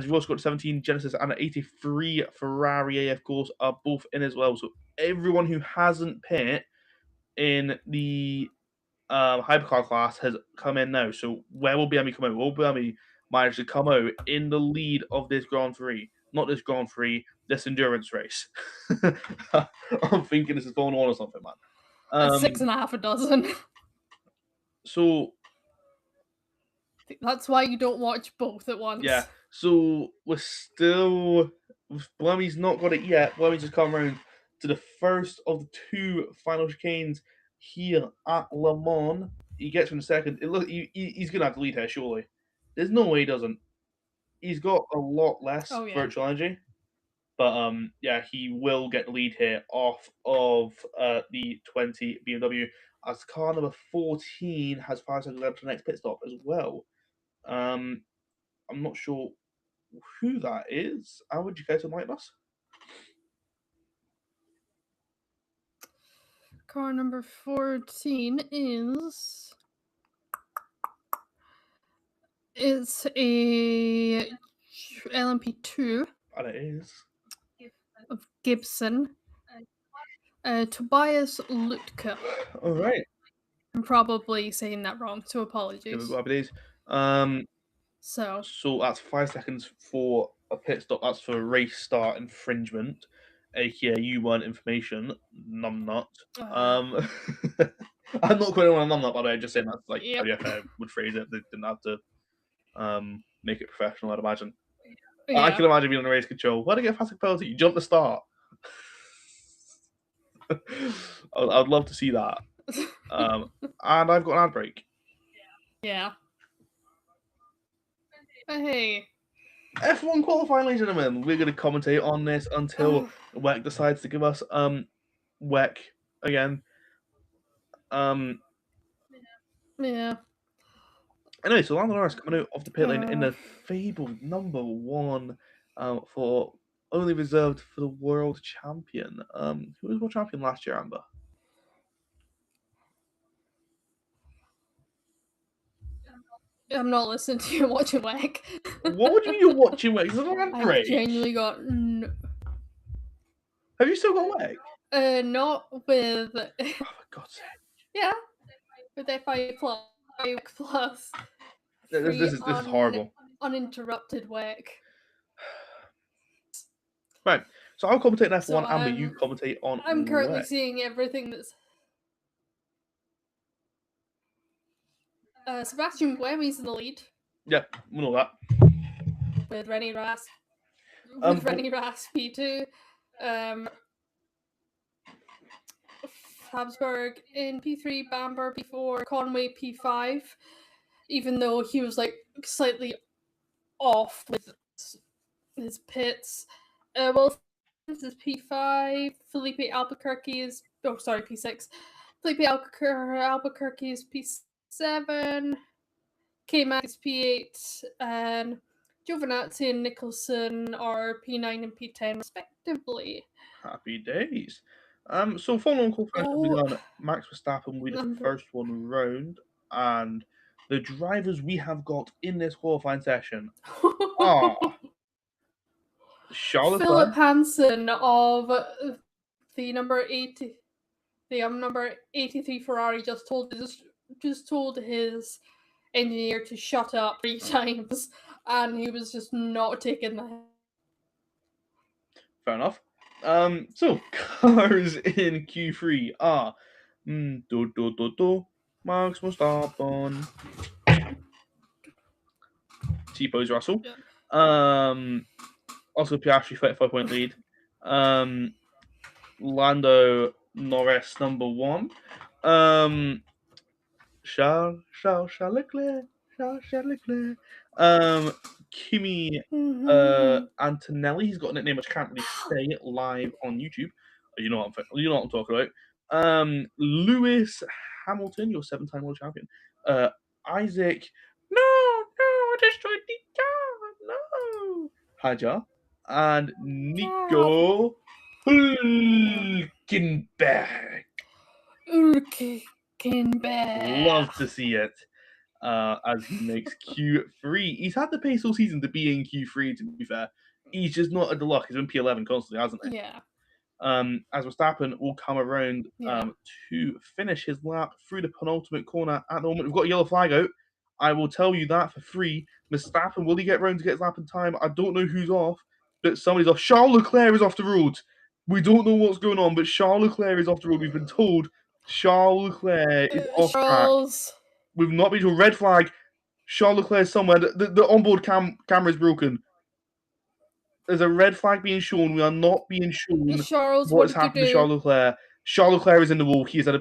you've also got 17 Genesis and 83 Ferrari, of course, are both in as well. So everyone who hasn't pit in the hypercar class has come in now. So where will BME come out? Will BME manage to come out in the lead of this Grand Prix? Not this Grand Prix, this endurance race. I'm thinking this is Formula 1 or something, man. 6.5 a dozen. So that's why you don't watch both at once. Yeah. So we're still. Blummy's not got it yet. Blummy's just come around to the first of the 2 final chicanes here at Le Mans. He gets from the second. He's going to have to lead here, surely. There's no way he doesn't. He's got a lot less virtual energy. But yeah, he will get the lead here off of the 20 BMW. As car number 14 has 5 seconds left to the next pit stop as well. I'm not sure who that is. How would you care to enlighten us? Car number 14 is. It's a LMP2. And it is. Of Gibson. Tobias Lutke. All right. I'm probably saying that wrong, so apologies. So that's 5 seconds for a pit stop. That's for race start infringement, aka you want information. Numbnut. I'm not quite on a numbnut, by the way. Just saying that's like how I would phrase it. They didn't have to make it professional, I'd imagine. Yeah. I can imagine being on a race control. Why do you get a fast penalty? You jump the start. I'd love to see that. And I've got an ad break. Yeah. Hey. F1 qualifying, ladies and gentlemen. We're going to commentate on this until WEC decides to give us WEC again. Yeah. Anyway, so Lando Norris coming out of the pit lane in the fabled number 1 for only reserved for the world champion. Who was world champion last year, Amber? I'm not listening to you watching WEC. What would you mean you're watching WEC? Is it an ad break? I genuinely got. Have you still got WEC? Not with. Oh, for God's sake. Yeah. With F5 Plus. This is horrible. Uninterrupted WEC. Right. So I'll commentate on F1, Amber, you commentate on I'm currently WEC. seeing everything that's. Sebastian Buemi's in the lead. Yeah, we know that. With Rennie Ras. With Rennie Ras P2. Habsburg in P3, Bamber P4, Conway P5. Even though he was like slightly off with his pits. Well, this is P5. Felipe Albuquerque is P6. Felipe Albuquerque is P7. K-Mac is P8, and Giovinazzi and Nicholson are P9 and P10 respectively. Happy days. So following qualifying will be done. Max Verstappen will be the first one round, and the drivers we have got in this qualifying session are Charles Philip Hansen of the number 80, the number 83 Ferrari just told his engineer to shut up 3 times, and he was just not taking that. Fair enough. So cars in Q3 are Max Verstappen, T-Pose Russell, also Piastri 35-point lead, Lando Norris number 1, Charles Leclerc, Kimi Antonelli. He's got a nickname which I can't really say live on YouTube. You know what I'm talking about. Lewis Hamilton, your 7-time world champion. Isaac, no, I destroyed the car, no. Hajar. And Nico Hülkenberg. Love to see it. As he makes Q3. He's had the pace all season to be in Q3, to be fair. He's just not at the luck. He's been P11 constantly, hasn't he? Yeah. As Verstappen will come around to finish his lap through the penultimate corner at the moment. We've got a yellow flag out. I will tell you that for free. Verstappen, will he get round to get his lap in time? I don't know who's off, but somebody's off. Charles Leclerc is off the road. We don't know what's going on, but Charles Leclerc is off the road. We've been told Charles Leclerc is off track. We've not been told. Red flag. Charles Leclerc is somewhere. The onboard camera is broken. There's a red flag being shown. We are not being shown Charles, what has happened to Charles Leclerc. Charles Leclerc is in the wall. He's had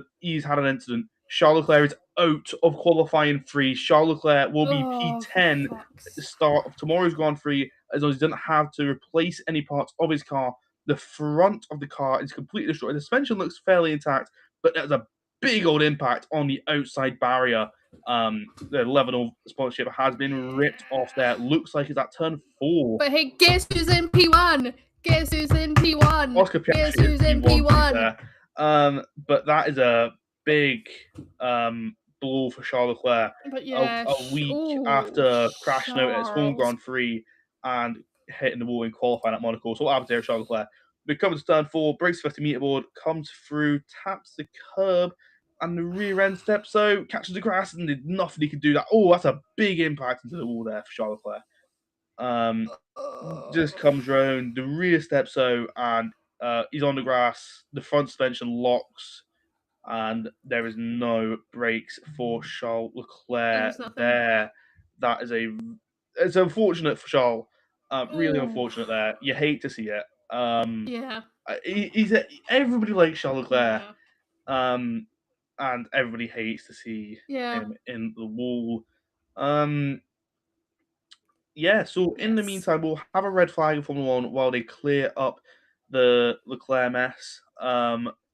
an incident. Charles Leclerc is out of qualifying 3. Charles Leclerc will be P10 at the start of tomorrow's Grand Prix, as long as he doesn't have to replace any parts of his car. The front of the car is completely destroyed. The suspension looks fairly intact, but there's a big old impact on the outside barrier. The Lebanon sponsorship has been ripped off there. Looks like it's at turn 4. But hey, guess who's in P1? Oscar Piastri is in P1. But that is a big blow for Charles Leclerc. But yeah, a week after crashing out at his home Grand Prix and hitting the wall in qualifying at Monaco. So what happens there, Charles Leclerc? We come to turn 4, breaks 50 meter board, comes through, taps the curb, and the rear end steps out, catches the grass, and did nothing he could do that. Oh, that's a big impact into the wall there for Charles Leclerc. Just comes round, the rear steps out, and he's on the grass. The front suspension locks, and there is no brakes for Charles Leclerc there. That is it's unfortunate for Charles. Really unfortunate there. You hate to see it. Everybody likes Charles Leclerc. And everybody hates to see him in the wall. So in the meantime, we'll have a red flag in Formula 1 while they clear up the Leclerc mess.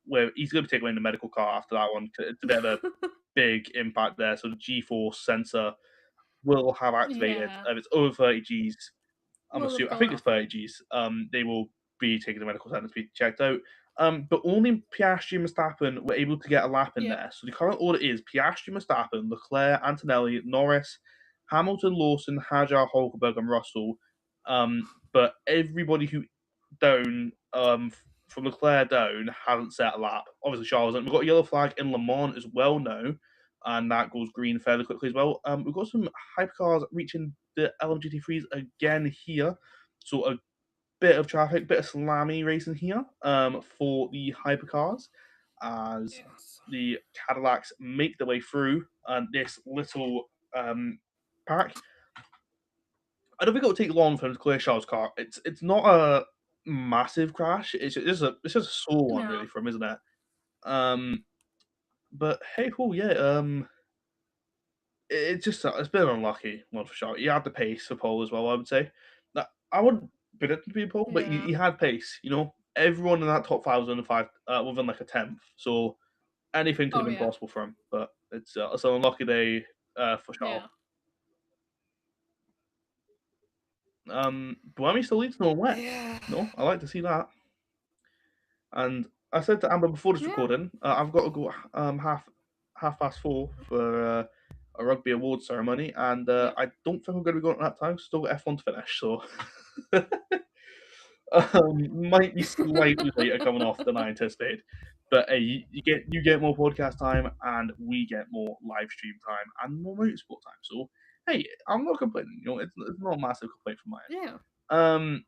Where he's going to be taken away in the medical car after that one. It's a bit of a big impact there. So the G-force sensor will have activated. If it's over 30 Gs, I think it's 30 Gs. They will be taking the medical center to be checked out. But only Piastri and Verstappen were able to get a lap in there. So the current order is Piastri, Verstappen, Leclerc, Antonelli, Norris, Hamilton, Lawson, Hajar, Hulkenberg, and Russell. But everybody who down from Leclerc down hasn't set a lap. Obviously, Charles hasn't. We've got a yellow flag in Le Mans as well now, and that goes green fairly quickly as well. We've got some hypercars reaching the LMGT3s again here. So a bit of traffic, bit of slammy racing here for the hypercars as the Cadillacs make their way through this little pack. I don't think it will take long for him to clear Charles' car. It's not a massive crash. It's just a sore one really for him, isn't it? But hey, it's been an unlucky one for Charles. He had the pace for pole as well. I would say. I wouldn't predict him to be a pole, but he had pace. You know, everyone in that top 5 was within like a 10th. So anything could have been possible for him. But it's an unlucky day for Charles. Buemi still leads no one wet. No, I like to see that. And I said to Amber before this recording, I've got to go 4:30 for a rugby awards ceremony, and I don't think I'm going to be going at that time. Still got F1 to finish, so might be slightly later coming off than I anticipated. But hey, you get more podcast time, and we get more live stream time and more motorsport time. So hey, I'm not complaining. You know, it's not a massive complaint from my end.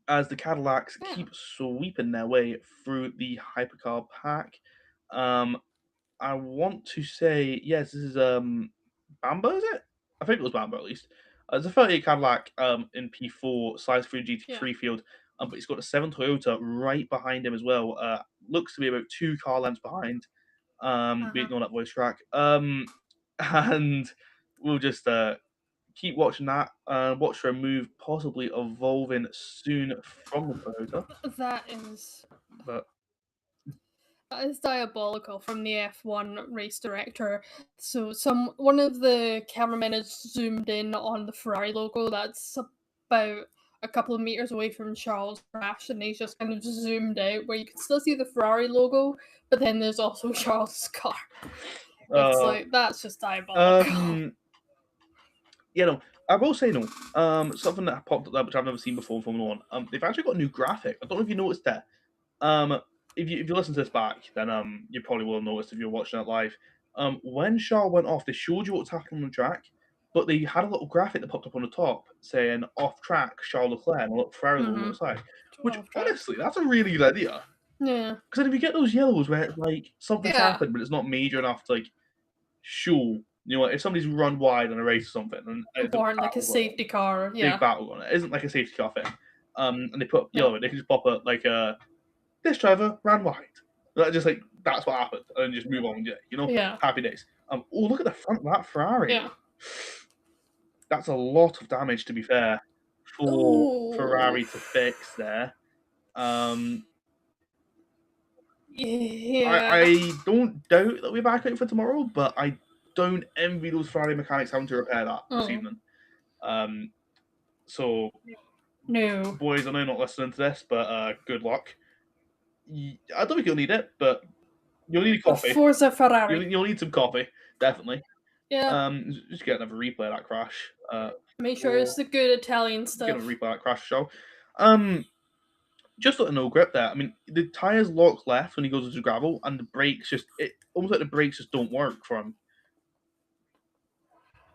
As the Cadillacs keep sweeping their way through the hypercar pack. I want to say, yes, this is Bamber, is it? I think it was Bamber at least. It's a 38 Cadillac in P4, size 3 GT3 field, but he's got a 7 Toyota right behind him as well. Looks to be about 2 car lengths behind, beating on that voice track. And we'll just keep watching that. Watch for a move possibly evolving soon from the Toyota. That is. But That is diabolical from the F1 race director. So one of the cameramen has zoomed in on the Ferrari logo that's about a couple of meters away from Charles' crash, and he's just kind of zoomed out where you can still see the Ferrari logo, but then there's also Charles' car. It's like, that's just diabolical. You know, I will say no. Something that popped up there which I've never seen before in Formula One. They've actually got a new graphic. I don't know if you noticed that. If you listen to this back, then you probably will notice if you're watching it live. When Charles went off, they showed you what was happening on the track, but they had a little graphic that popped up on the top saying "off track Charles Leclerc" and a little Ferrari logo on the side. Which Off track. honestly, that's a really good idea. Yeah. Because if you get those yellows where it's like something's Yeah. happened, but it's not major enough to like show, you know, if somebody's run wide on a race or something, and it's Or like a safety car. Yeah. big battle on it, isn't like a safety car thing. And they put yellow, they can just pop up like this driver ran wide. Just like that's what happened, and just move on. You know, Yeah. happy days. Oh, look at the front of that Ferrari. Yeah. That's a lot of damage, to be fair, for Ferrari to fix there. Yeah. I don't doubt that we're back out for tomorrow, but I don't envy those Ferrari mechanics having to repair that this evening. So, No. boys, I know you're not listening to this, but good luck. I don't think you'll need it, but you'll need a coffee. Forza Ferrari. You'll need some coffee, definitely. Yeah. Just get another replay of that crash. Make sure it's the good Italian stuff. Get a replay of that crash show. Just a no grip there. I mean, the tires lock left when he goes into gravel, and the brakes almost like the brakes just don't work for him.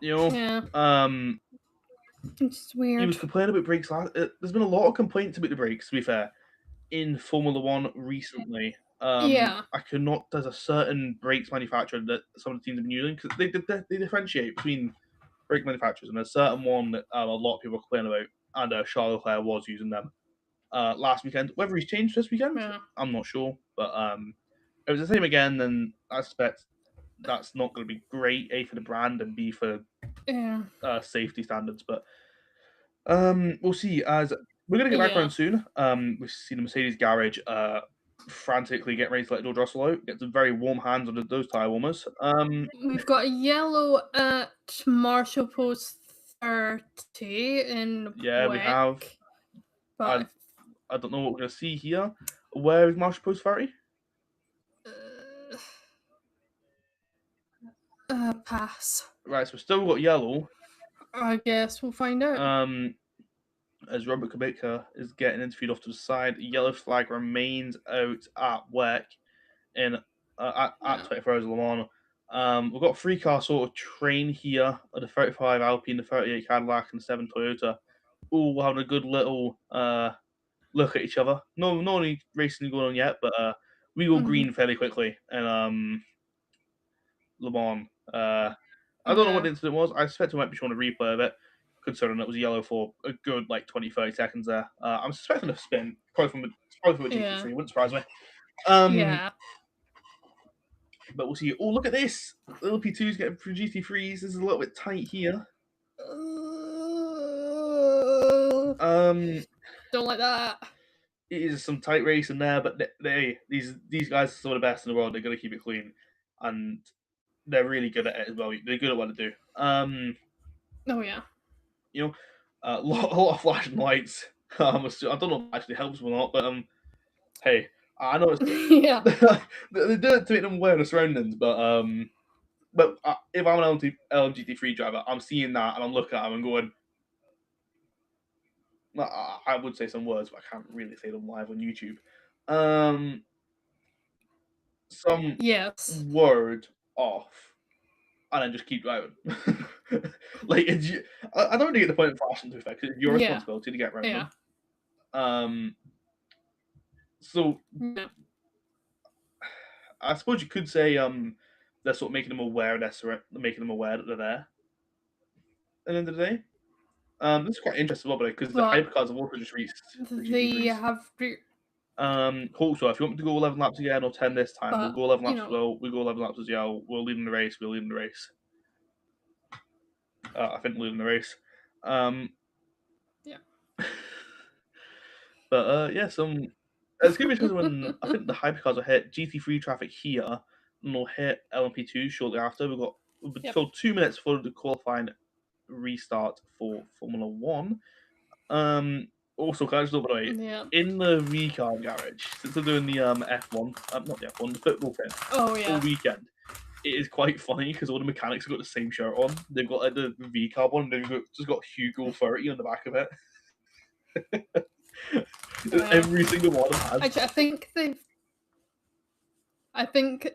You know? Yeah. It's weird. He was complaining about brakes there's been a lot of complaints about the brakes, to be fair, in Formula One recently. Yeah. There's a certain brakes manufacturer that some of the teams have been using, because they differentiate between brake manufacturers, and there's a certain one that a lot of people complain about, and Charles Leclerc was using them last weekend. Whether he's changed this weekend, I'm not sure, but if it was the same again, then I suspect that's not going to be great, A, for the brand, and B, for safety standards. But we'll see. As we're going to get back around soon. We've seen the Mercedes garage frantically getting ready to let George Russell out. Get some very warm hands on those tyre warmers. We've got a yellow at Marshall Post 30 in yeah, we have. But I don't know what we're going to see here. Where is Marshall Post 30? Pass. Right, so we've still got yellow. I guess we'll find out. As Robert Kubica is getting interviewed off to the side, yellow flag remains out at WEC at 24 Hours of Le Mans. We've got a three-car sort of train here at the 35 Alpine, the 38 Cadillac, and the 7 Toyota. All having a good little look at each other. No any racing going on yet, but we go green fairly quickly and Le Mans. I don't know what the incident was. I suspect we might be showing a replay of it, considering it was yellow for a good 20-30 seconds there. I'm suspecting a spin, probably from a GT3. Wouldn't surprise me. Yeah. But we'll see. Oh, look at this! Little P2's getting through GT3s. This is a little bit tight here. Don't like that. It is some tight racing there, but these guys are some of the best in the world. They're going to keep it clean, and they're really good at it as well. They're good at what they do. Oh yeah. You know, a lot of flashing lights. I don't know if it actually helps or not, but hey, I know it's yeah. they do it to make them aware of the surroundings, but if I'm an LMGT3 driver, I'm seeing that and I'm looking at them and going, I would say some words, but I can't really say them live on YouTube. Some word off, and then just keep driving. I don't really get the point of flashing to effect. It's your responsibility to get around them. So I suppose you could say they're sort of making them aware that they're there. At the end of the day, this is quite interesting, because the hypercars have also just reached. They have. Also, if you want me to go 11 laps again or 10 this time, we'll go 11 laps as well. We go 11 laps as well. We'll lead in the race. We'll lead in the race. I think we'll lead in the race. Yeah. But yeah, some It's going to be interesting when I think the hypercars will hit GT3 traffic here, and we'll hit LMP2 shortly after. We've got until 2 minutes for the qualifying restart for Formula 1. Also, can I just look, by the way, Yeah. in the V-car garage, since they're doing the F1, not the F1, the football thing, Oh yeah. all weekend, it is quite funny because all the mechanics have got the same shirt on. They've got like the V-car one, and they've just got Hugo 30 on the back of it. Yeah. Every single one has. Actually, I think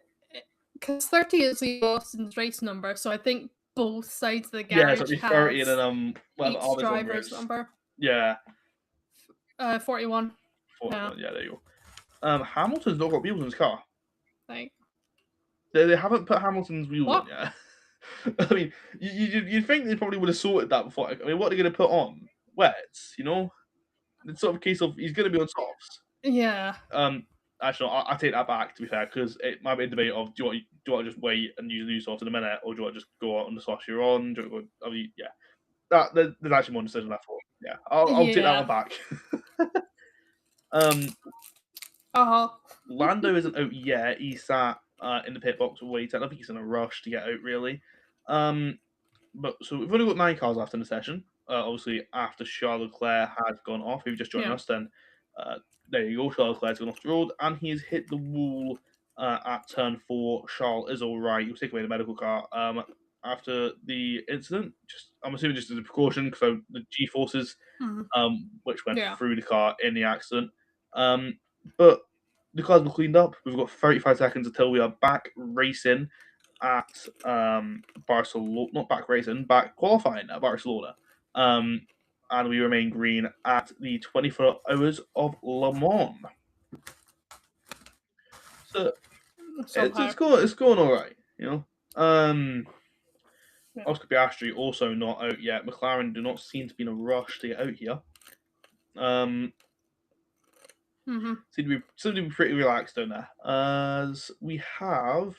because 30 is the Austin's race number, so I think both sides of the Yeah, garage so it'd be has 30 and then whatever each Armin's number driver's is. number. Yeah. 41. 41, yeah, there you go. Hamilton's not got wheels in his car. Like, They haven't put Hamilton's wheels What? on yet. I mean, you'd think they probably would have sorted that before. I mean, what are they going to put on? Wets, you know? It's sort of a case of he's going to be on softs. yeah. Actually, I take that back, to be fair, because it might be a debate of do you want to just wait and use new softs in a minute, or do you want to just go out on the softs you're on? Do you want to go, I mean, yeah. There's actually one decision left for. Yeah, I'll take that one back. Lando isn't out yet. He sat in the pit box waiting. I think he's in a rush to get out, really. But so we've only got 9 cars left in the session. Obviously, after Charles Leclerc has gone off, if you just joined us, then there you go. Charles Leclerc's gone off the road, and he's hit the wall at turn 4. Charles is all right. He'll take away the medical car after the incident. I'm assuming just as a precaution because the G-forces, which went through the car in the accident. But the car's been cleaned up. We've got 35 seconds until we are back racing at Barcelona. Not back racing, back qualifying at Barcelona. And we remain green at the 24 Hours of Le Mans. So it's going all right, you know. Oscar Piastri also not out yet. McLaren do not seem to be in a rush to get out here. Seem to be pretty relaxed down there. As we have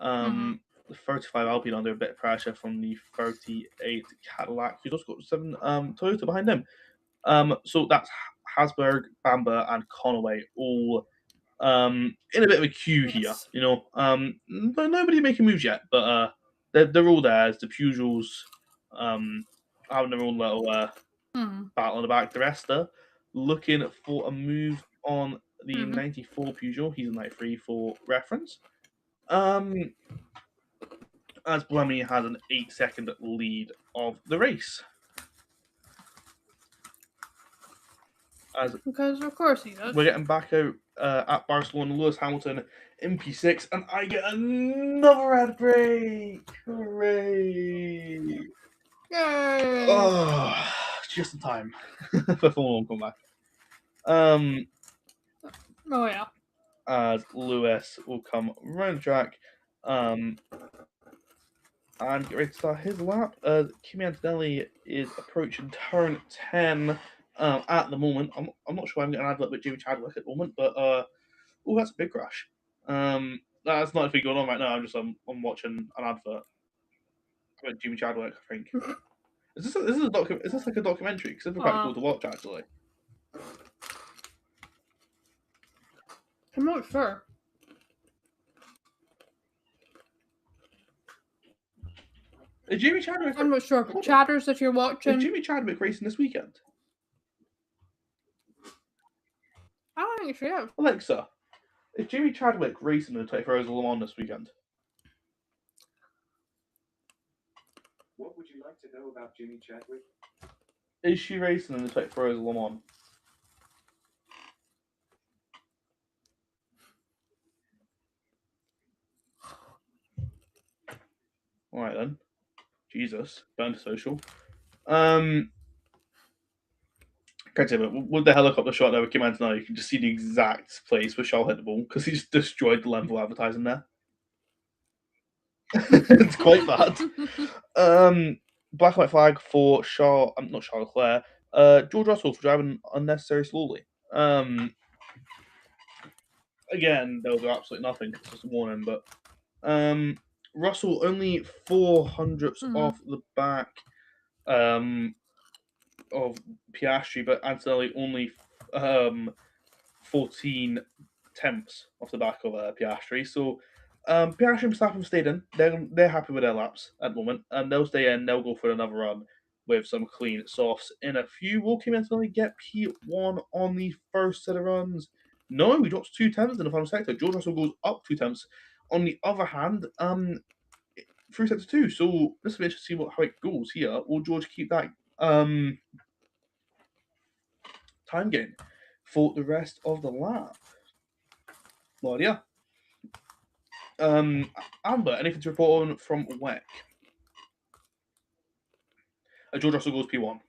the 35 Alpine under a bit of pressure from the 38 Cadillac, who's also got 7 Toyota behind him. So that's Hasberg, Bamber, and Conway all in a bit of a queue here, you know. But nobody making moves yet, but they're all there. As the Peugeots having their own little battle on the back. The rest are looking for a move on the 94 Peugeot. He's in 93 for reference. As Buemi has an 8-second lead of the race. Because of course he does. We're getting back out at Barcelona. Lewis Hamilton in P6, and I get another red break. Hooray! Yay! Oh, just in time for Formula 1 come back. Oh yeah. As Lewis will come round the track, and get ready to start his lap. Kimi Antonelli is approaching turn 10 at the moment. I'm not sure I'm getting an advert with Jimmy Chadwick at the moment, but oh, that's a big crash. That's not anything going on right now. I'm watching an advert with Jimmy Chadwick, I think. Is this like a documentary? Because it'd be quite cool to watch, actually. I'm not sure. Is Jimmy Chadwick? I'm not sure. But chatters that you're watching. Is Jimmy Chadwick racing this weekend? I don't think so. Alexa, is Jimmy Chadwick racing in the 24 Hours of Le Mans this weekend? What would you like to know about Jimmy Chadwick? Is she racing in the 24 Hours of Le Mans? Alright then. Jesus. Burn to social. With the helicopter shot there with Kim Antonelli, you can just see the exact place where Charles hit the ball because he's destroyed the level advertising there. It's quite bad. Black and white flag for not Charles Leclerc. George Russell for driving unnecessarily slowly. Again, they'll do absolutely nothing. It's just a warning, but Russell only 400ths off the back of Piastri, but Antonelli only 14 tenths off the back of Piastri. So Piastri and Verstappen stayed in. They're happy with their laps at the moment, and they'll stay in. They'll go for another run with some clean softs in a few. Will Kimi Antonelli get P1 on the first set of runs? No, he drops 2 tenths in the final sector. George Russell goes up 2 tenths. On the other hand, through sector 2. So this will be interesting to see how it goes here. Will George keep that time gain for the rest of the lap? No idea. Amber, anything to report on from WEC? George Russell goes P1.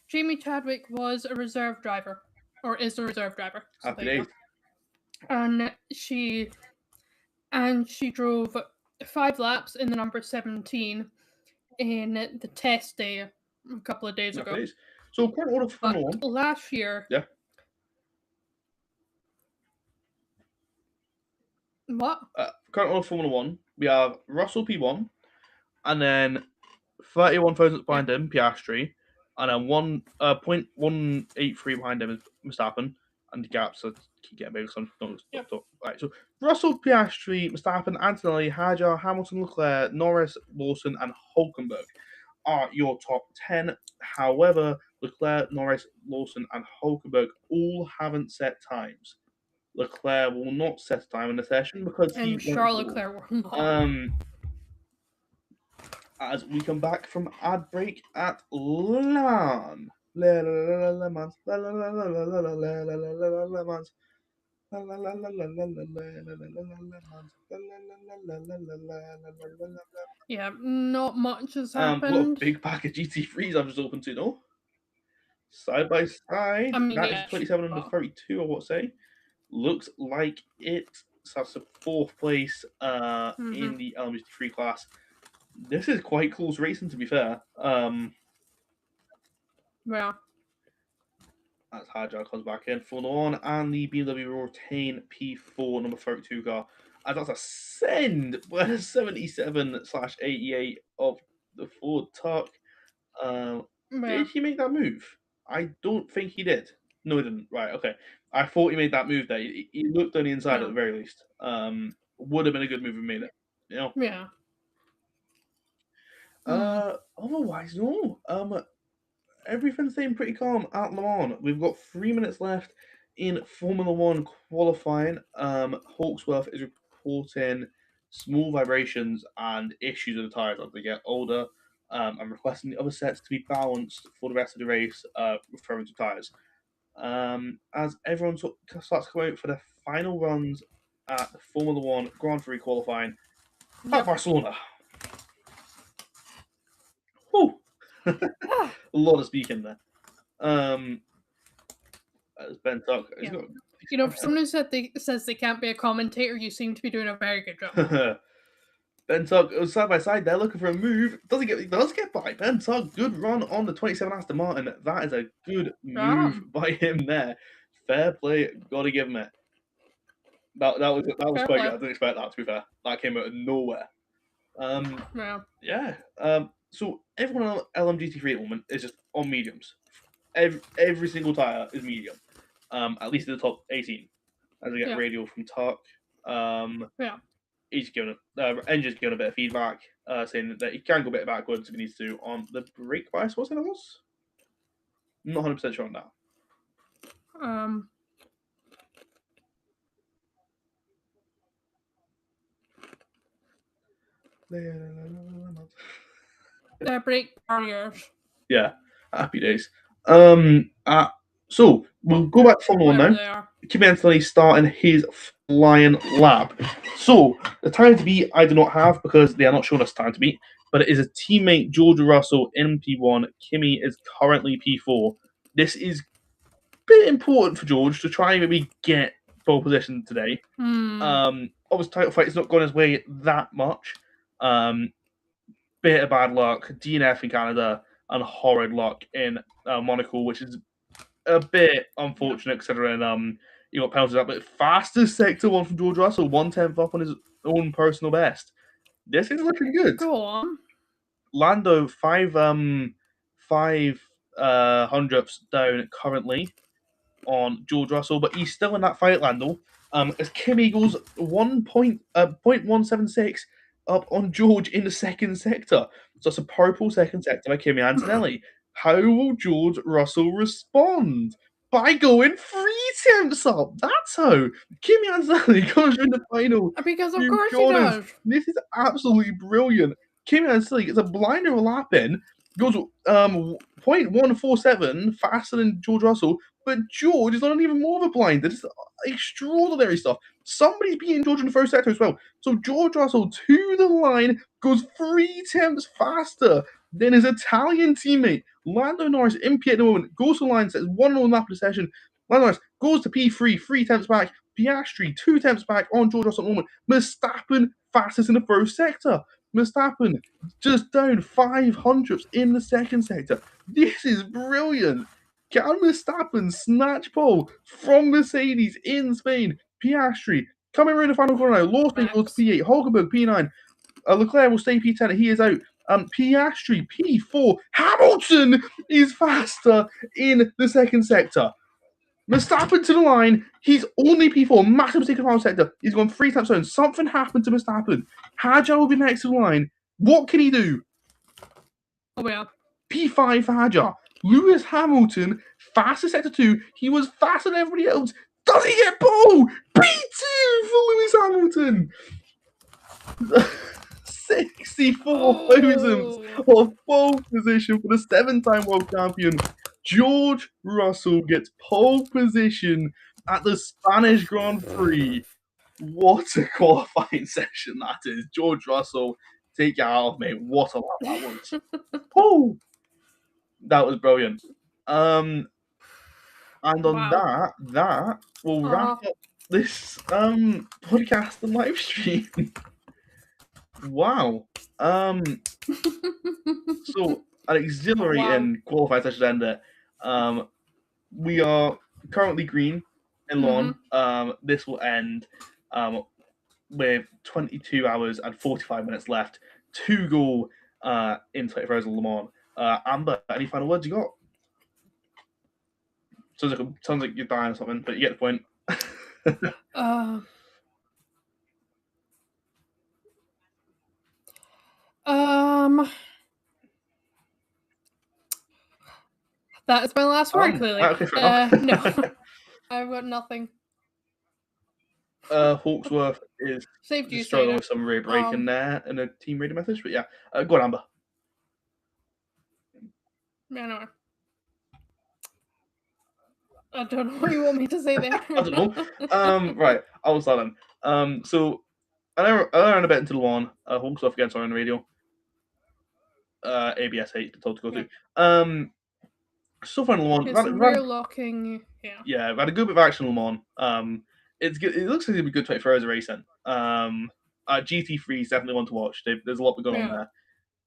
Jamie Chadwick was a reserve driver, or is a reserve driver. So Happy there you days. go. And she drove 5 laps in the number 17 in the test day a couple of days Happy ago. days. So current order for But Formula 1. last year, Yeah. what? Current order for Formula 1. We have Russell P1, and then 31 thousandths behind him, Piastri, and then 1.183 behind him is Verstappen, and the gaps are keep getting bigger. So right, so Russell, Piastri, Verstappen, Antonelli, Hajar, Hamilton, Leclerc, Norris, Lawson, and Hulkenberg are your top 10. However, Leclerc, Norris, Lawson, and Hulkenberg all haven't set times. Leclerc will not set a time in the session because he And Charles Leclerc will not. As we come back from ad break at Le Mans. Le Mans. Yeah, not much has What a happened. big pack of GT3s I've just opened to, no? Side by side. I mean, That yeah, is 27 under but- 32, I would say. Looks like it. So that's the 4th place in the LMGT3 class. This is quite close racing, to be fair. Yeah. As Hajar comes back in, Formula 1, and the BMW will retain P4 number 32 car. And that's a send by 77/88 of the Ford Tuck. Yeah. Did he make that move? I don't think he did. No, he didn't. Right, okay. I thought he made that move there. He looked on the inside No. at the very least. Would have been a good move if he made it. You know? Yeah. Otherwise, no. Everything seemed pretty calm at Le Mans. We've got 3 minutes left in Formula 1 qualifying. Hawksworth is reporting small vibrations and issues with the tyres as they get older. And requesting the other sets to be balanced for the rest of the race, referring to tyres. As everyone starts coming out for the final runs at the Formula 1 Grand Prix qualifying at Barcelona. Whew. A lot of speaking there. As Ben Tuck, he's got, You know, for someone who says they can't be a commentator, you seem to be doing a very good job. Ben Tuck side by side. They're looking for a move. Does get by. Ben Tuck, good run on the 27 Aston Martin. That is a good move by him there. Fair play. Got to give him it. That was Fair quite play. good. I didn't expect that, to be fair. That came out of nowhere. Yeah. So everyone on LMGT3 at the moment is just on mediums. Every single tire is medium. At least in the top 18. As we get radio from Tuck. He's given engine's given a bit of feedback, saying that he can go a bit backwards if he needs to on the brake bias. What's it was? I'm not 100% sure on that. Brake barriers. Yeah, happy days. So we'll go back to Formula 1 now. Kimi Antonelli starting his flying lap. So the time to beat I do not have because they are not showing us time to beat, but it is a teammate George Russell in P1. Kimi is currently P4. This is a bit important for George to try and maybe get pole position today. Obviously, title fight is not going his way that much. Bit of bad luck, DNF in Canada, and horrid luck in Monaco, which is a bit unfortunate considering he got penalties up. But fastest sector 1 from George Russell, 1/10 up on his own personal best. This is looking good. Go on. Lando 5 hundredths down currently on George Russell, but he's still in that fight, Lando. As Kimi goes 0.176 up on George in the second sector. So it's a purple second sector by Kimi Antonelli. How will George Russell respond? By going 3/10 up. That's how. Kimi Antonelli goes in the final. Because of You course he Jordan, does. This is absolutely brilliant. Kimi Antonelli gets a blinder lap in, goes 0.147 faster than George Russell, but George is on even more of a blind. It's extraordinary stuff. Somebody's beating George in the first sector as well. So George Russell to the line goes 3/10 faster than his Italian teammate. Lando Norris in P8 at the moment, goes to the line, sets 1-0 lap of the session. Lando Norris goes to P3, 3/10 back. Piastri 2/10 back on George Russell at the moment. Verstappen fastest in the first sector. Verstappen just down 500ths in the second sector. This is brilliant. Can Verstappen snatch pole from Mercedes in Spain? Piastri coming around the final corner now. Lawson goes to P8. Hulkenberg P9. Leclerc will stay P10. He is out. Piastri P4. Hamilton is faster in the second sector. Verstappen to the line. He's only P4. Massive mistake in the final sector. He's gone 3 times down. Something happened to Verstappen. Hadjar will be next to the line. What can he do? Oh, yeah. P5 for Hadjar. Lewis Hamilton, fastest sector 2. He was faster than everybody else. Does he get pole? P2 for Lewis Hamilton. 64 thousandths of pole position for the 7-time world champion. George Russell gets pole position at the Spanish Grand Prix. What a qualifying session that is. George Russell, take it out of me. What a lap that was. Oh, that was brilliant. And on Wow. that will wrap up this podcast and live stream. Wow. So an exhilarating qualifying session end it. We are currently green in lawn. This will end with 22 hours and 45 minutes left to go in 24 Hours of Le Mans. Amber, any final words you got? Sounds like you're dying or something, but you get the point. That is my last word, clearly. Okay, fair enough. No, I've got nothing. Hawksworth is Safety struggling with some rear braking there in a team radio message, but yeah. Go on, Amber. Yeah, no. I don't know what you want me to say there. I don't know. Right, I will start then. So I learned a bit into the lawn. Hawksworth again, sorry, on the radio. ABS 8 told to go through. So far in Le Mans, It's rear locking. Yeah, we've had a good bit of action in Le Mans. It's good. It looks like it'll be good 24 hours of racing. GT3 is definitely one to watch. There's a lot going on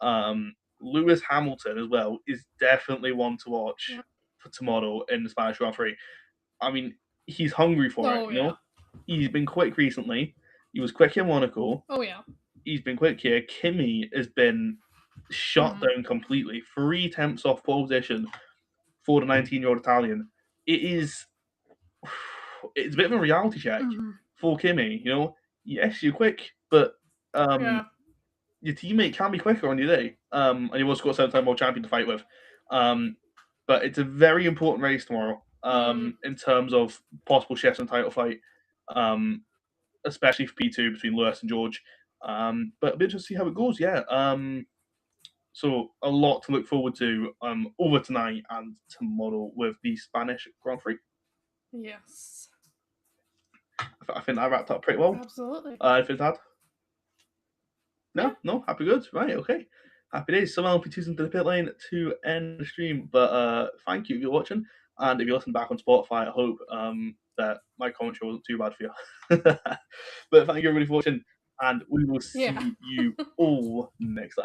there. Lewis Hamilton as well is definitely one to watch for tomorrow in the Spanish Grand Prix. I mean, he's hungry for it. You know, he's been quick recently. He was quick in Monaco. Oh yeah. He's been quick here. Kimi has been shut down completely. 3/10 off pole position for the 19-year-old Italian. It's a bit of a reality check for Kimi. You know, yes, you're quick, but your teammate can be quicker on your day. And you've also got a 7-time world champion to fight with. But it's a very important race tomorrow. In terms of possible shifts in title fight. Especially for P2 between Lewis and George. But it'll be interesting to see how it goes, yeah. So a lot to look forward to over tonight and tomorrow with the Spanish Grand Prix. Yes. I think that wrapped up pretty well. Absolutely. Anything to add? No? Happy good? Right, okay. Happy days. Someone will be choosing to the pit lane to end the stream. But thank you if you're watching. And if you listen back on Spotify, I hope that my commentary wasn't too bad for you. But thank you everybody for watching. And we will see you all next time.